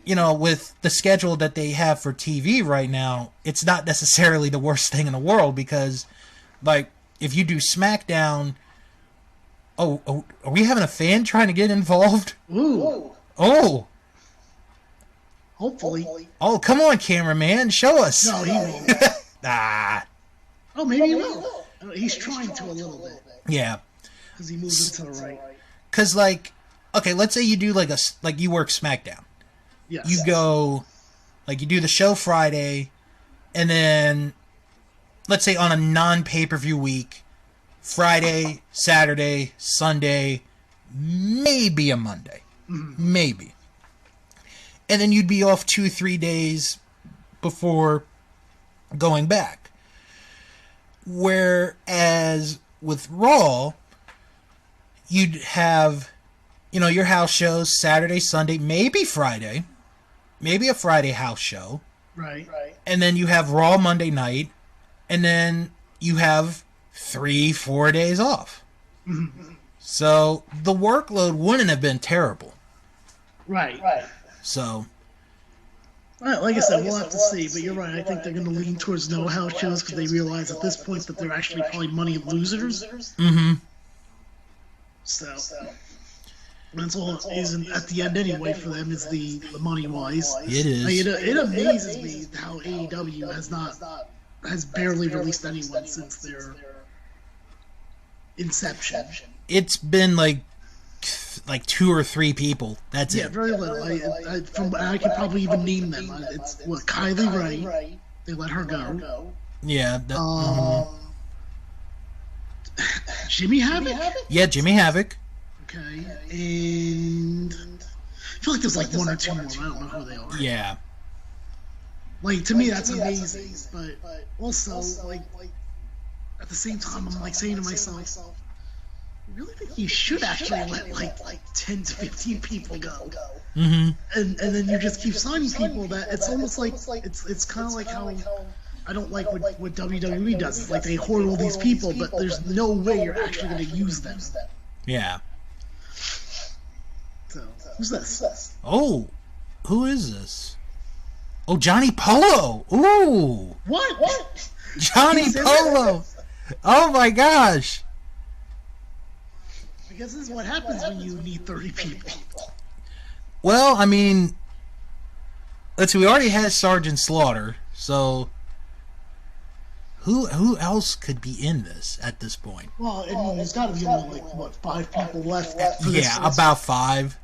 with the schedule that they have for TV right now, it's not necessarily the worst thing in the world because, if you do SmackDown... Oh, are we having a fan trying to get involved? Ooh. Oh. Hopefully. Oh, come on, cameraman. Show us. No, he won't. Oh, maybe he will. He's trying to a little bit. Yeah. Because he moves it to the right. Because, okay, let's say you do, you work SmackDown. Yes. You go, you do the show Friday, and then, let's say on a non-pay-per-view week, Friday, Saturday, Sunday, maybe a Monday. Mm-hmm. Maybe. And then you'd be off 2-3 days before going back. Whereas with Raw, you'd have, your house shows Saturday, Sunday, maybe Friday. Maybe a Friday house show. Right. And then you have Raw Monday night. And then you have 3-4 days off. Mm-hmm. So the workload wouldn't have been terrible. Right. So, like I said, we'll have to see. But you're right. I think they're going to lean towards no house shows because they realize at this point that they're actually probably money losers. Mm-hmm. So that's all it is at the end anyway for them is the money wise. It is. It amazes me how AEW has barely released anyone since their inception. It's been like 2 or 3 people. That's it. Yeah, very little. I could probably even name them. It's Kylie Ray. They let her go. Yeah. Jimmy Havoc. Yeah, Jimmy Havoc. Okay, and I feel like there's 1 or 2 more. I don't know who they are. Yeah. To me, that's amazing. But also, at the same time, I'm saying to myself, I really think you should actually let 10 to 15 people go. Mm-hmm. And then you just keep signing people that it's almost like it's kind of like how I don't like what WWE does. It's like they hoard all these people, but there's no way you're actually going to use them. Yeah. So who's this? Oh, who is this? Oh, Johnny Polo. Ooh. What? Johnny Polo. Oh my gosh. I guess this is what happens when you need 30 people. Well, I mean, let's see. We already had Sergeant Slaughter, so Who else could be in this at this point? Well, I mean, there's got to be only, like, what, 5 people left for this. Yeah, about 5.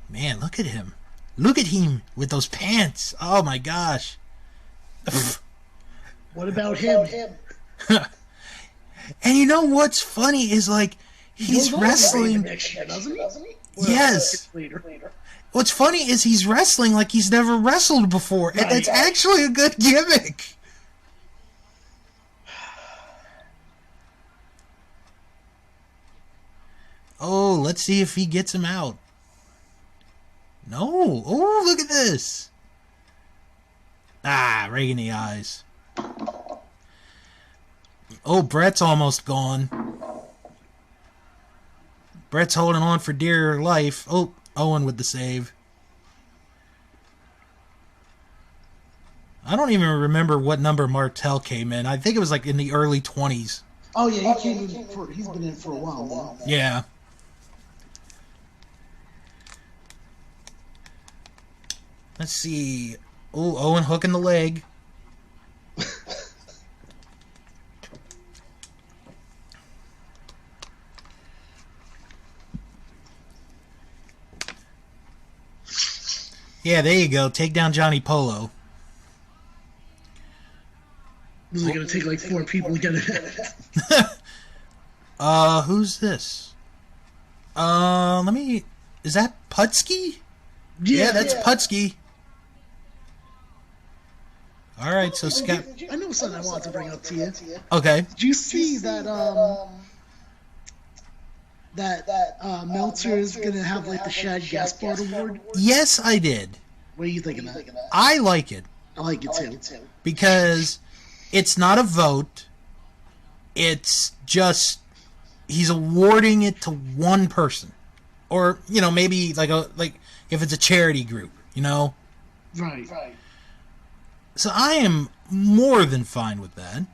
Man, look at him. Look at him with those pants. Oh, my gosh. What about him? And you know what's funny is, like, he's wrestling. Next year, doesn't he? Yes. What's funny is he's wrestling like he's never wrestled before. And it's actually a good gimmick. Oh, let's see if he gets him out. No. Oh, look at this. Ah, right in the eyes. Oh, Brett's almost gone. Brett's holding on for dear life. Oh, Owen with the save. I don't even remember what number Martel came in. I think it was like in the early 20s. Oh, yeah, he's been in for a while now. Yeah. Let's see. Oh, Owen hooking the leg. Yeah, there you go. Take down Johnny Polo. This is going to take like 4 people to get it. Who's this? Let me... Is that Putski? Yeah, that's Putski. Alright, so Scott... I know something I wanted to bring up to you. Okay. Did you see that, Meltzer is going to have, like, the Shad Gaspard Award? Yes, I did. What do you think of that? I like it. I like it, too. Because it's not a vote. It's just... He's awarding it to one person. Or, you know, maybe, like if it's a charity group, you know? Right. So I am more than fine with that.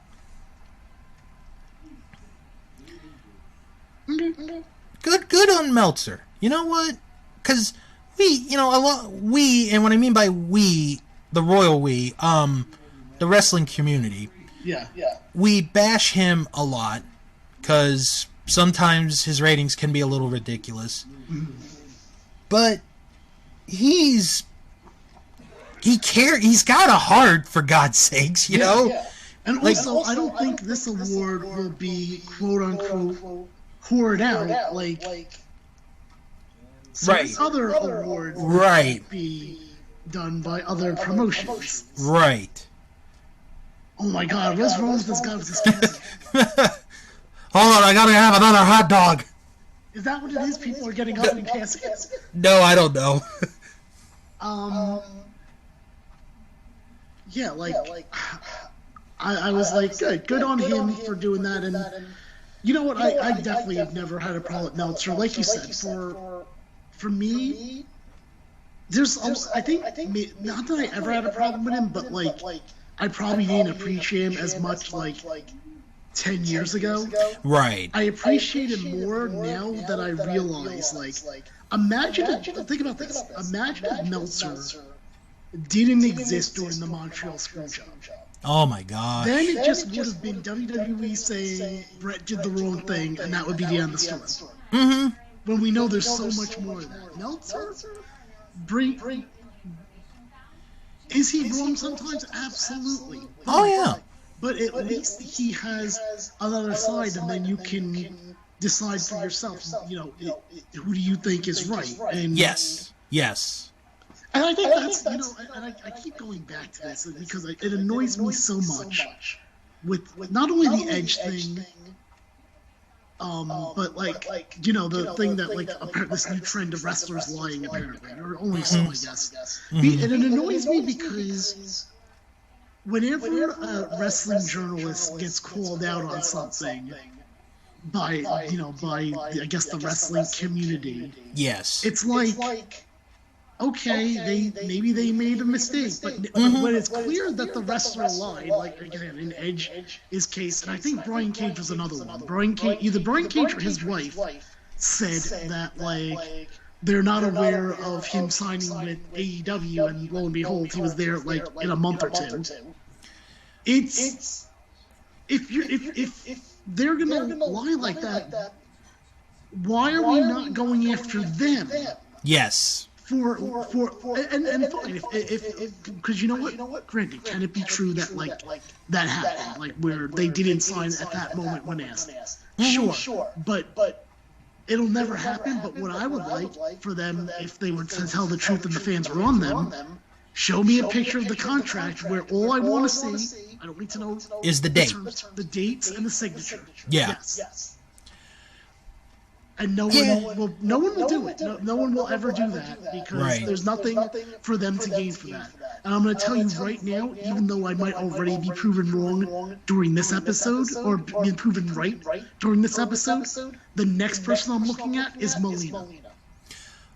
Good on Meltzer. You know what? Because we, and what I mean by we, the royal we, the wrestling community. Yeah. We bash him a lot because sometimes his ratings can be a little ridiculous. But he's got a heart, for God's sakes, you know? Yeah. And also, I don't think this award will be quote-unquote poured out like some other awards might be done by other promotions. Right. Oh my God, what's wrong with this guy with his cancel? Hold on, I gotta have another hot dog. Is that what it is? People are getting up in caskets? No, I don't know. Yeah, I was like, good on him for doing that, and you know what? I definitely have never had a problem with Meltzer. Like you said, for me, I think not that I ever had a problem with him, but like I probably didn't appreciate him as much like 10 years ago. Right. I appreciate him more now that I realize, like, think about this. Imagine if Meltzer didn't exist during the Montreal Screwjob. Oh my God. Then it just would have been WWE saying Brett did the wrong thing, and that would be the end of the story. Mm-hmm. When we know there's so much more of that. Meltzer, is he wrong sometimes? Absolutely. Oh yeah. But at least he has another side, and then you can decide for yourself. You know, who do you think is right? And yes. And I think that's, you know, and I keep going back to this because it annoys me so much with not only the Edge thing, but like, you know, the thing that like this new trend of wrestlers lying apparently, or only some, I guess. Mm-hmm. And it annoys me because whenever a wrestling journalist gets called out on something by I guess the wrestling community, yes, it's like, okay, maybe they made a mistake, but when it's clear that the wrestler lied, like again in Edge's case, and I think Brian Cage was another one. Either Brian Cage or his wife said that like they're not aware of him signing with AEW, and lo and behold, he was there like in a month or two. It's if they're gonna lie like that, why are we not going after them? Yes. For and fine if because you know what? Granted, can it be true that like that happened, like where they didn't sign at that moment when asked? Sure, but it'll never happen. But what I would like for them, if they were to tell the truth and the fans were on them, show me a picture of the contract where all I want to see, I don't need to know, is the date, the dates and the signature. Yeah. Yes. And no one will do it. No one will ever do that because there's nothing for them to gain from that. And I'm going to tell you right now, even though I might already be proven wrong during this episode, or been proven right during this episode, the next person I'm looking at is Melina.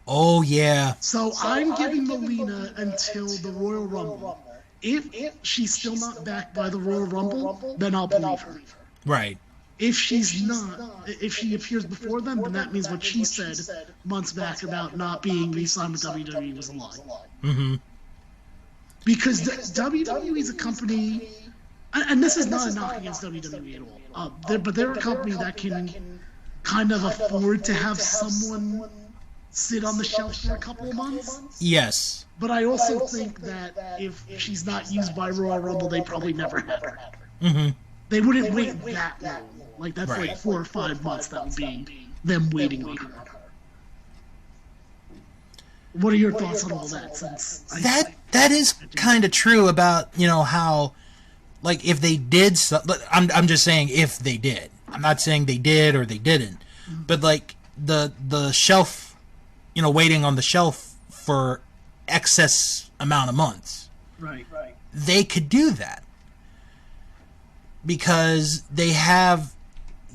Oh, yeah. So I'm giving Melina until the Royal Rumble. If she's still not backed by the Royal Rumble, then I'll believe her. Right. If she's not, if she appears before them, then that means what she said months back about not being re-signed with WWE was a lie. Mm-hmm. Because WWE is a company, and this is not a knock against WWE at all, but they're a company that can kind of afford to have someone sit on the shelf for a couple of months. Yes. But I also think that if she's not used by Royal Rumble, they probably never had her. Mm-hmm. They wouldn't wait that long. Like, that's like 4 or 5 months that would be them waiting on her. What are your thoughts on all that? Since that is kind of true about, you know, how, like, if they did, I'm just saying if they did. I'm not saying they did or they didn't. Mm-hmm. But, like, the shelf, you know, waiting on the shelf for excess amount of months. Right. They could do that. Because they have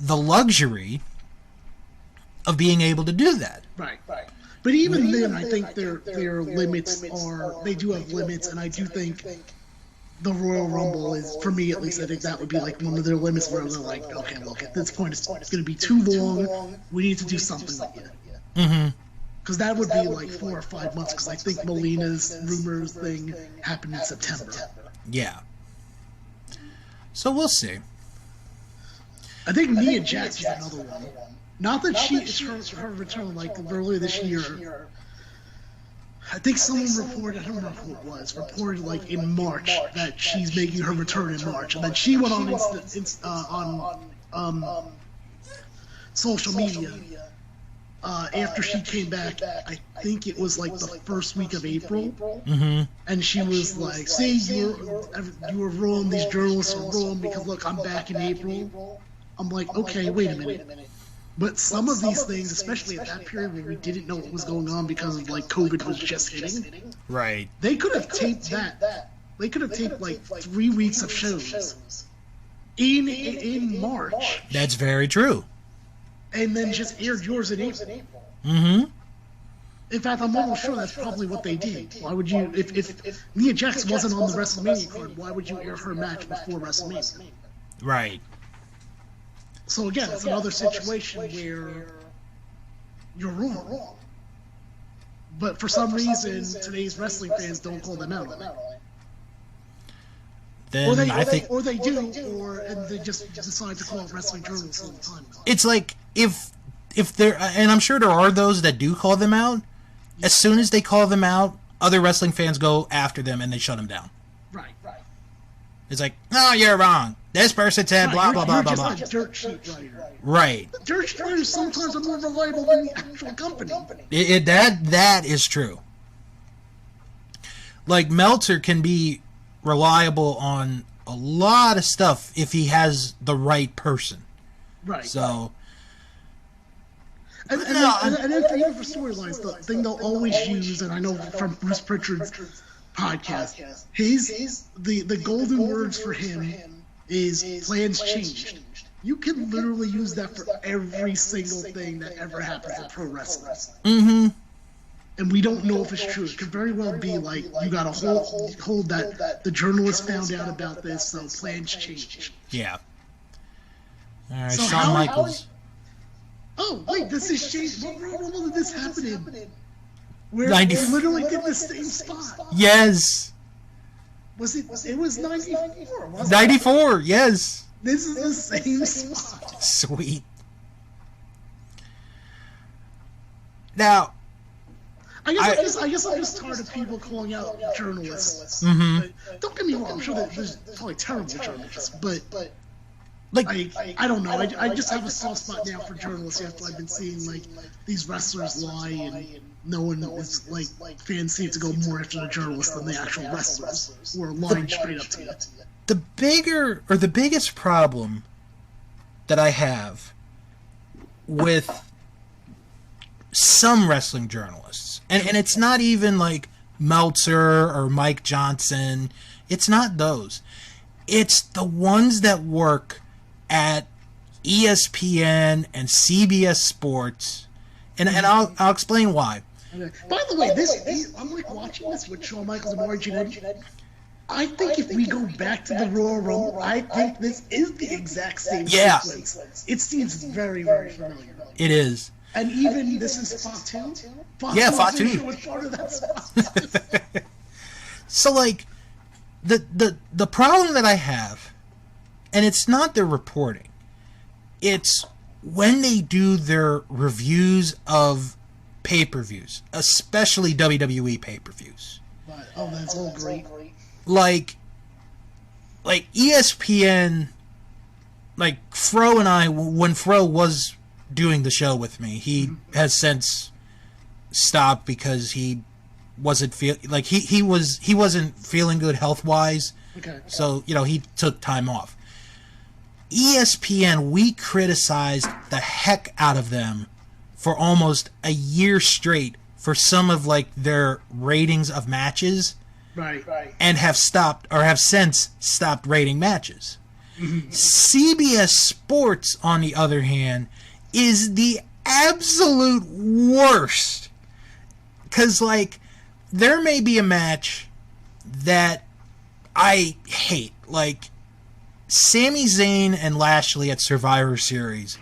the luxury of being able to do that. Right. But even then, I think their limits are, they do have limits, and I do think the Royal Rumble is, for me at least, I think that would be like one of their limits where they're like, okay, look, at this point it's going to be too long, we need to do something like it. Mm-hmm. Because that would be like 4 or 5 months, because I think Melina's rumors thing happened in September. Yeah. So we'll see. I think Nia Jax is another one. Not that it's her return, like earlier this year. I think someone reported, I don't remember who it was, reported like in March that she's making her return in March. And then she went on social media after she came back. I think it was like the first week of April. Mm-hmm. And she was like, see, you were wrong, these journalists are wrong because look, I'm back in April. I'm like, okay, wait a minute. But some of these things, especially at that period when we didn't know what was going on because of like COVID was just hitting. Right. They could have taped that. They could have taped like 3 weeks of shows in March. That's very true. And then just aired yours in April. Mm-hmm. In fact, I'm almost sure that's probably what they did. Why would you, if Nia Jax wasn't on the WrestleMania card, why would you air her match before WrestleMania? Right. So again, it's another situation where you're wrong. But for some reason, today's wrestling fans don't call them out on it. Then or they do, and they just decide to call it wrestling journalists all the time. It's like if there, and I'm sure there are those that do call them out. As soon as they call them out, other wrestling fans go after them and they shut them down. Right. It's like, no, you're wrong. This person said blah blah blah blah blah. Like a dirt sheet writer. Right. Dirt sheet writers sometimes are more reliable than the actual company. That is true. Like Meltzer can be reliable on a lot of stuff if he has the right person. Right. So. And then even for storylines, the thing they'll always use, and I know from Bruce Pritchard's podcast, the golden words for him is plans changed. You can literally use that for every single thing that ever happens in pro wrestling. Mm-hmm. And we don't know if it's true. It could very well be like you got to hold that the journalists found out about this, so plans changed. Yeah. All right, so Shawn Michaels. Oh wait, this is changed. What did this happen in? Where they literally did the same spot. Yes. Was it? It was 94. Wasn't it? 94. Yes. This is the same spot. Sweet. Now, I guess I'm just tired of people calling out journalists. Mm-hmm. Don't get me wrong. I'm sure that there's probably terrible journalists, but like, I don't know. I just have a soft spot now for journalists after I've been seeing like these wrestlers lie and no one is like fans seem to go more after the journalists than the actual wrestlers who are lying straight up to you. the biggest problem that I have with some wrestling journalists, and it's not even like Meltzer or Mike Johnson, it's not those. It's the ones that work at ESPN and CBS Sports, and I'll explain why. Okay. By the way, I'm like watching this with Shawn Michaels and Marty Jannetty. I think if we go back to the Royal Rumble, I think this is the exact same sequence. It seems very, very familiar. It is. And even this is Fatu. Yeah, Fatu. Was part of that spot. So like, the problem that I have, and it's not their reporting, it's when they do their reviews of pay-per-views, especially WWE pay-per-views. But, oh, that's all great. Like ESPN, like Fro and I, when Fro was doing the show with me, he has since stopped because he wasn't he wasn't feeling good health wise. Okay. So he took time off. ESPN, we criticized the heck out of them for almost a year straight for some of like their ratings of matches. Right. And have since stopped rating matches. CBS Sports, on the other hand, is the absolute worst. Because, like, there may be a match that I hate. Like, Sami Zayn and Lashley at Survivor Series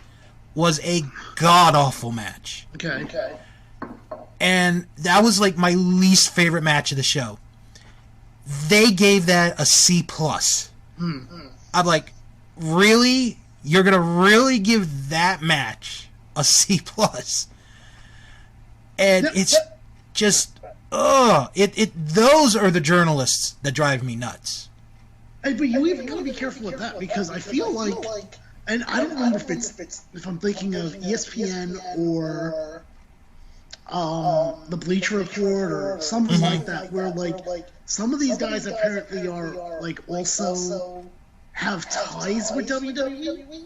was a god-awful match. Okay. And that was, like, my least favorite match of the show. They gave that a C+. I'm like, really? You're going to really give that match a C+? And it's just, those are the journalists that drive me nuts. Hey, but you even got to be careful with that, because I feel like, and I don't remember if I'm thinking of ESPN or the Bleacher Report or something like that, where like some of these guys apparently are like also have ties with WWE.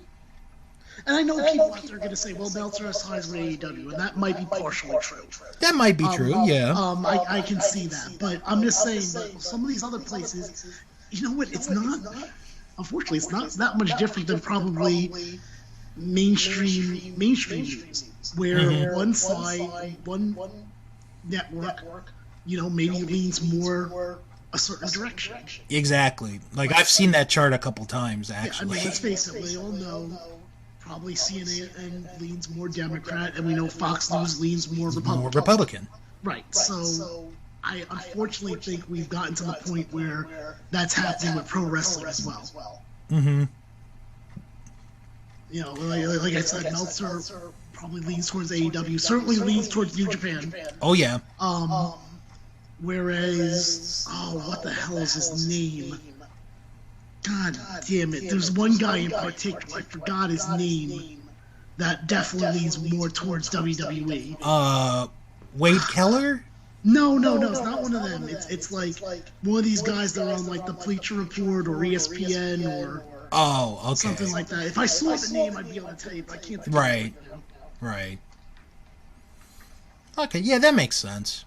And I know people out there are going to say, well, Meltzer has ties with AEW, and that might be partially true. That might be true, yeah. I can see that, but I'm just saying that some of these other places, you know what, it's not, unfortunately, it's not that much different than probably mainstream news, where one side, one network, maybe leans more a certain direction. Exactly. Like, I've seen that chart a couple times, actually. Yeah, I mean, let's face it, we all know probably CNN leans more Democrat, and we know Fox News leans more Republican. Right, so I unfortunately think we've gotten to the point where that's happening with pro wrestling as well. Mm-hmm. Like I said, Meltzer probably leans towards AEW, certainly leans towards New Japan. Oh, yeah. Whereas, what the hell is his name? God damn it. There's one guy in particular, I forgot his name, that definitely leans more towards WWE. Wade Keller? No, it's not one of them. It's like one of these guys that are on like the Bleacher Report or ESPN or something like that. If I saw the name, I'd be able to tell you, but I can't think of it. Right. Okay, yeah, that makes sense.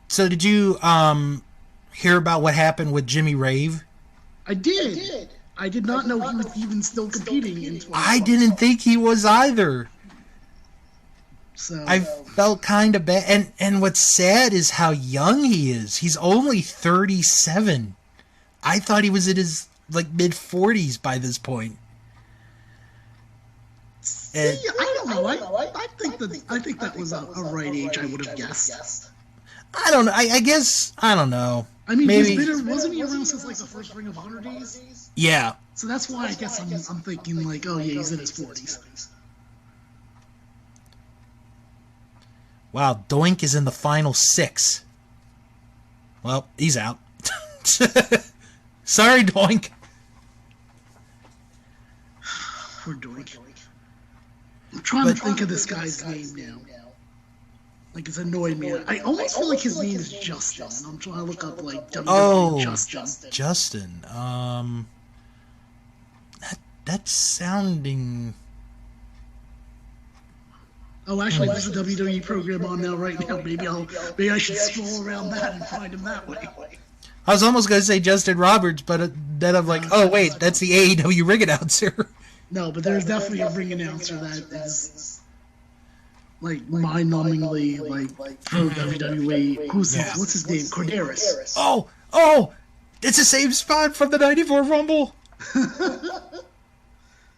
So did you hear about what happened with Jimmy Rave? I did. I did not know he was even still competing in 2012. I didn't think he was either. So I felt kind of bad. And what's sad is how young he is. He's only 37. I thought he was in his mid-40s by this point. And I don't know. I think that was a right age. I would have guessed. I don't know. I guess I don't know. I mean, maybe wasn't he around since like the first Ring of Honor days? Yeah. So that's why I guess I'm thinking like, oh yeah, he's in his 40s. Wow, Doink is in the final 6. Well, he's out. Sorry, Doink. Poor Doink. I'm trying to think of this guy's name now. Like, it's annoying me. I almost feel like his name is Justin, and I'm trying to look up like WWE Justin. Justin. That's sounding. Oh, actually, there's a WWE program on now right now. Maybe I should scroll around that and find him that way. I was almost going to say Justin Roberts, but then I'm like, oh wait, that's the AEW ring announcer. No, but there's definitely a ring announcer that is like mind-numbingly like pro WWE. Who's this? What's his name? Corderis. Oh, it's the same spot from the '94 Rumble.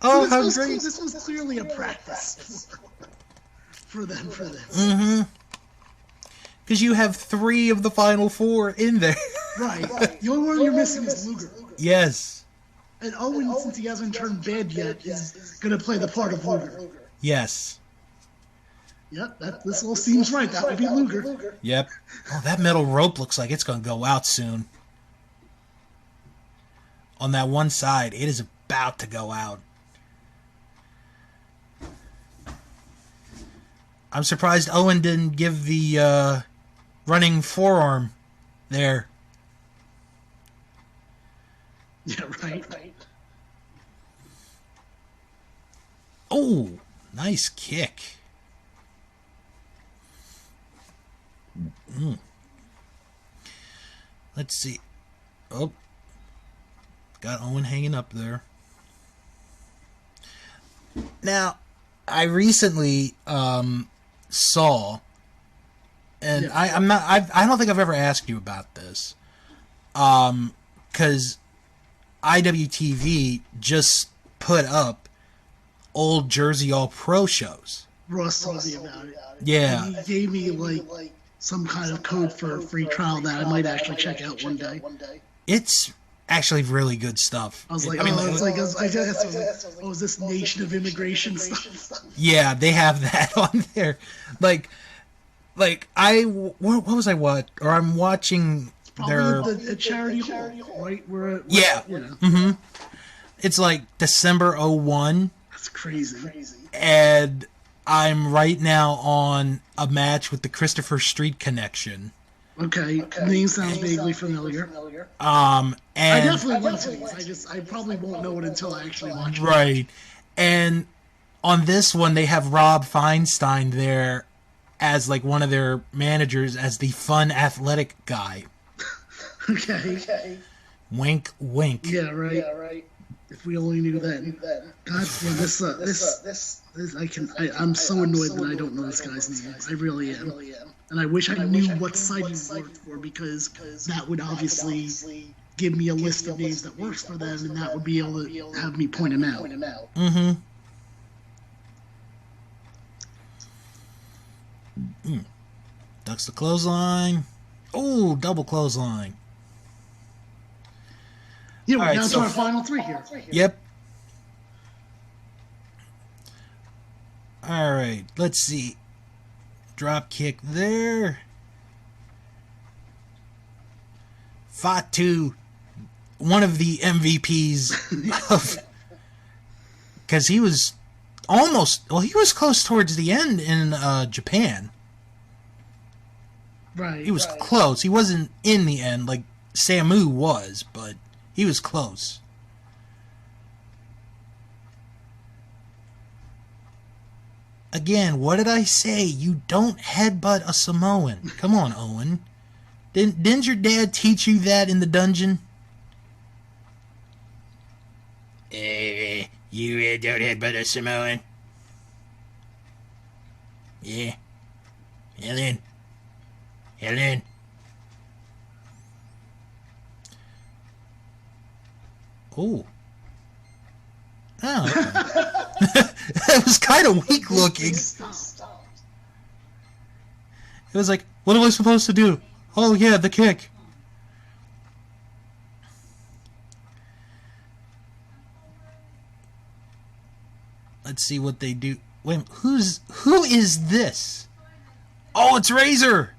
Oh, how great! This was clearly a practice for them. Mm-hmm. Because you have 3 of the final 4 in there. Right. The only one you're missing is Luger. Yes. And Owen, since he hasn't turned bad yet, is going to play the part of Luger. Yes. Yep, this all seems right. That would be Luger. Yep. Oh, that metal rope looks like it's going to go out soon. On that one side, it is about to go out. I'm surprised Owen didn't give the running forearm there. Yeah, right. Oh, nice kick. Let's see. Oh, got Owen hanging up there. Now, I recently saw, and yeah. I don't think I've ever asked you about this, because IWTV just put up old Jersey All Pro shows. Ross told me about it. Yeah. And he gave me like some kind of code for a free trial that I might actually check out one day. It's actually really good stuff. I was like, is this Nation of Immigration stuff? Yeah, they have that on there. Like what was I watching? Or I'm watching their a charity hall, right? Yeah. You know. Mm-hmm. It's like December 01. That's crazy. And I'm right now on a match with the Christopher Street Connection. Okay. Name sounds vaguely familiar. And I definitely want to these. I probably won't know it until I actually watch it. Right. And on this one, they have Rob Feinstein there as like one of their managers as the fun athletic guy. Okay. Wink, wink. Yeah, right. If we only knew that. God, yeah, I'm so annoyed that I don't know this guy's name. I really am. And I wish I knew what site he worked for, because that would obviously give me a list of names that works for them, and that would be able to have me point him out. Mm-hmm. Ducks the clothesline. Oh, double clothesline. Yeah, we're down to our final 3 here. Yep. All right, let's see. Drop kick there. Fatu, one of the MVPs of, because he was he was close towards the end in Japan. Right. He was close. He wasn't in the end like Samu was, but he was close. Again, what did I say? You don't headbutt a Samoan. Come on, Owen. Didn't your dad teach you that in the dungeon? You don't headbutt a Samoan. Yeah. Helen. Oh. Oh. Okay. It was kind of weak looking. It was like, what am I supposed to do? Oh yeah, the kick. Let's see what they do. Wait, who is this? Oh, it's Razor.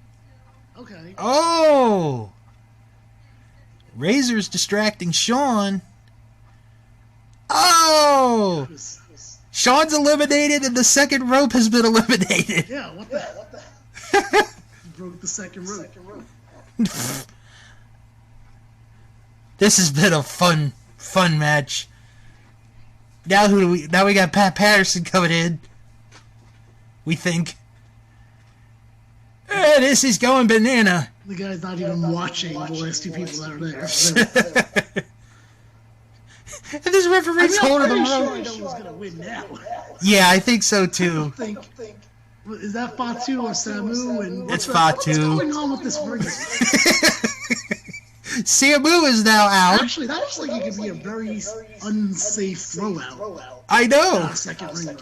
Okay. Oh, Razor's distracting Sean. Oh, Sean's eliminated, and the second rope has been eliminated. Yeah, what the? Broke the second rope. This has been a fun match. Now we got Pat Patterson coming in. We think. This is going banana. The guy's not even watching the last two people that are there. And this referee's holding the rope. Sure I know who's gonna win now. Yeah, I think so too. Is that Fatu or Samu? And it's Fatu. What's going on with this ring? Samu is now out. Actually, that looks like it could be a very unsafe throwout. I know. Second ring.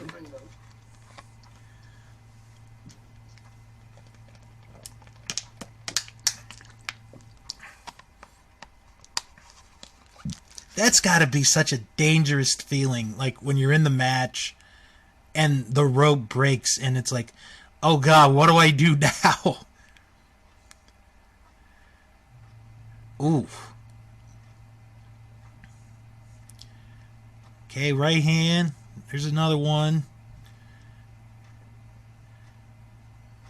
That's got to be such a dangerous feeling, like when you're in the match and the rope breaks and it's like, oh God, what do I do now? Ooh. Okay, right hand. There's another one.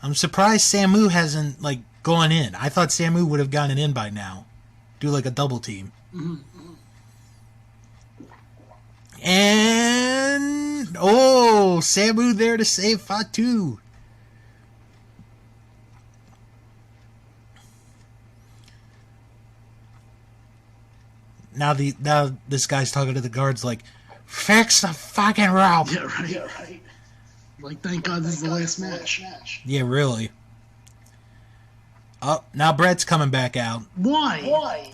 I'm surprised Samu hasn't, like, gone in. I thought Samu would have gotten in by now. Do, like, a double team. Mm-hmm. And oh, Samu there to save Fatu. Now this guy's talking to the guards like, fix the fucking rope. Yeah, right. Like, thank God this is the last match. Yeah, really. Oh, now Brett's coming back out. Why?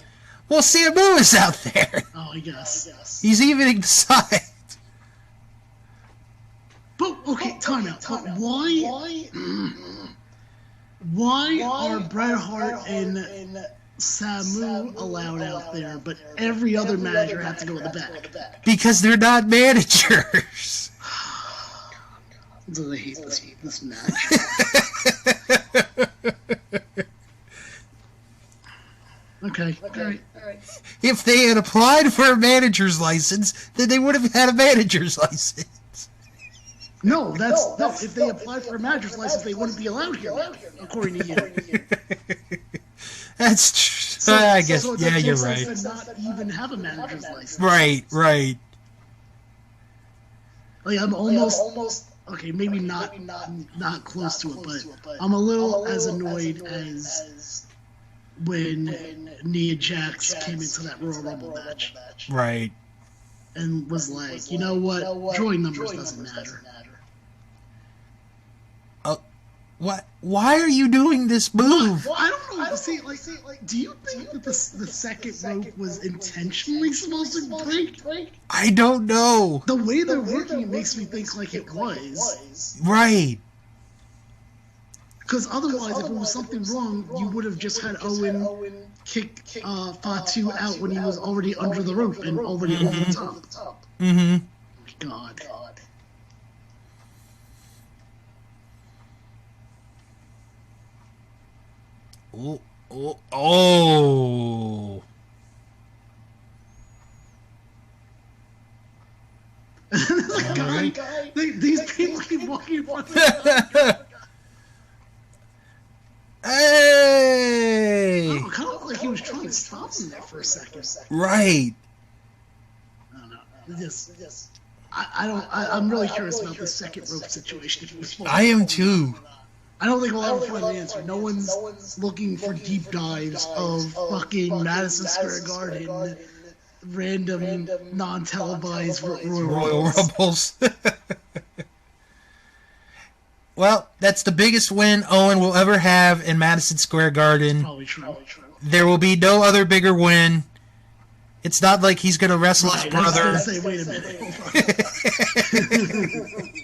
Well, Samu is out there. Oh, I guess. He's evening the sides. But, okay, time out. But why are Bret Hart and Samu allowed out there, but every other manager had to go in the back? Because they're not managers. Do they hate this match? Okay, alright. If they had applied for a manager's license, then they would have had a manager's license. No, if they applied for a manager's license, they wouldn't be allowed here now, according to you. That's true. I guess, so yeah, you're right. To not even have a manager's license. Right. Like, I'm almost okay, maybe not close to it, but I'm a little as annoyed as when Nia Jax came into that Royal Rumble match. Right. And was like, you know what? Drawing numbers doesn't matter. What? Why are you doing this move? Well, I don't know. See, do you think that the second rope was intentionally supposed to break? I don't know. The way they're working, it makes me think like it was. Right. Because otherwise, if it was something wrong, you would have just had Owen kick Fatu out when he was already under the rope and already over the top. Mm-hmm. God. Oh. These people keep walking in front of me. Hey! Oh, it kind of looked like he was trying to stop him there for a second. Right. I don't know. I'm really curious about this second rope situation. I am too. I don't think we'll ever find an answer. No one's looking for deep dives of fucking Madison Square Garden, random, non-televised Royal Rumbles. Well, that's the biggest win Owen will ever have in Madison Square Garden. Probably true. There will be no other bigger win. It's not like he's going to wrestle his brother. I was gonna say, wait a minute.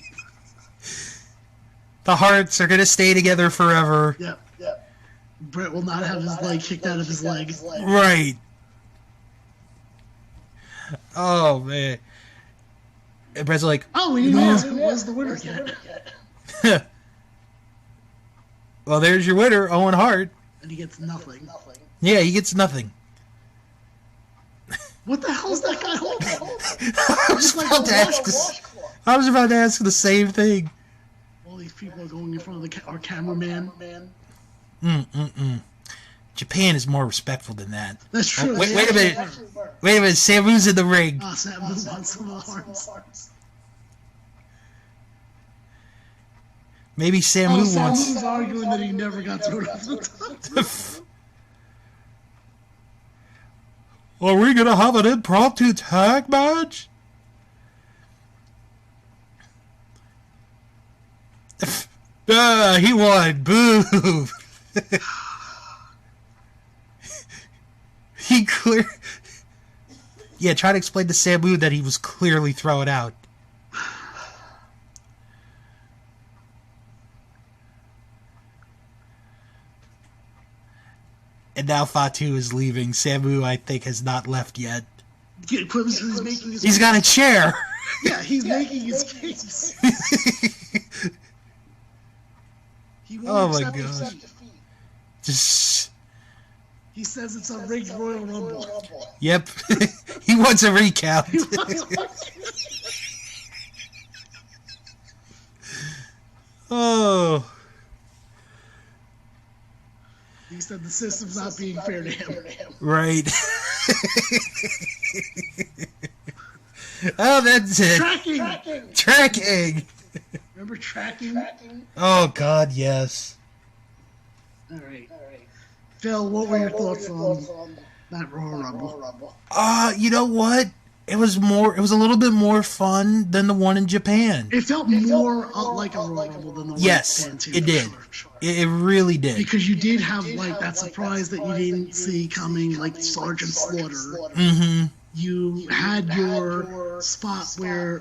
The Hearts are going to stay together forever. Yep. Brett will not have his leg kicked out of his leg. Right. Oh, man. And Brett's like, oh, we didn't ask who was the winner yet. Well, there's your winner, Owen Hart. And he gets nothing. Yeah, he gets nothing. What the hell is that guy holding? I was about to ask the same thing. All these people are going in front of our cameraman. Japan is more respectful than that. That's true. Oh, wait a minute. Wait a minute. Samu's in the ring. Samu wants some of the Hearts. Maybe Samu wants... Samu's arguing that he never got thrown off the top. Are we going to have an impromptu tag match? He won. Boo. He clear... Yeah, try to explain to Samu that he was clearly thrown out. And now Fatu is leaving. Samu, I think, has not left yet. He's got a chair. Yeah, he's making his case. Oh my god. Just... He says it's a rigged Royal Rumble. Yep. He wants a recount. Oh. He said the system's not being fair to him. Right. Oh, that's it. Tracking. Remember tracking? Oh, God, yes. All right. Phil, what were your thoughts on that Royal Rumble? You know what? It was a little bit more fun than the one in Japan. It felt more like a Royal Rumble than the one in Japan, too. It did. Sure. It really did. Because you did have, that surprise that you didn't see coming, like Sergeant Slaughter. Mm-hmm. You had your spot where,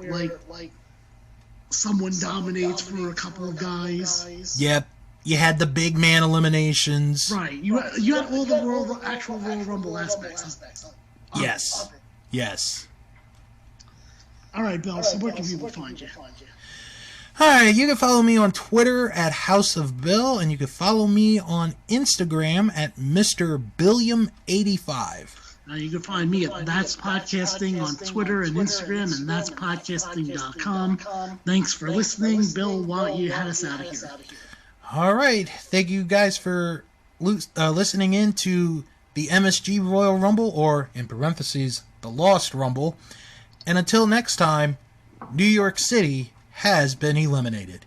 someone dominates for a couple of guys. Yep. You had the big man eliminations. Right. You had all the actual Royal Rumble aspects. Yes. All right, Bill, so where can people find you? Alright, you can follow me on Twitter at House of Bill, and you can follow me on Instagram at Mr. Billiam85. You can find me at That's Podcasting on Twitter and Instagram, and that'spodcasting.com. Thanks for listening. Bill, why don't you head us out of here? Alright, thank you guys for listening in to the MSG Royal Rumble, or, in parentheses, the Lost Rumble. And until next time, New York City has been eliminated.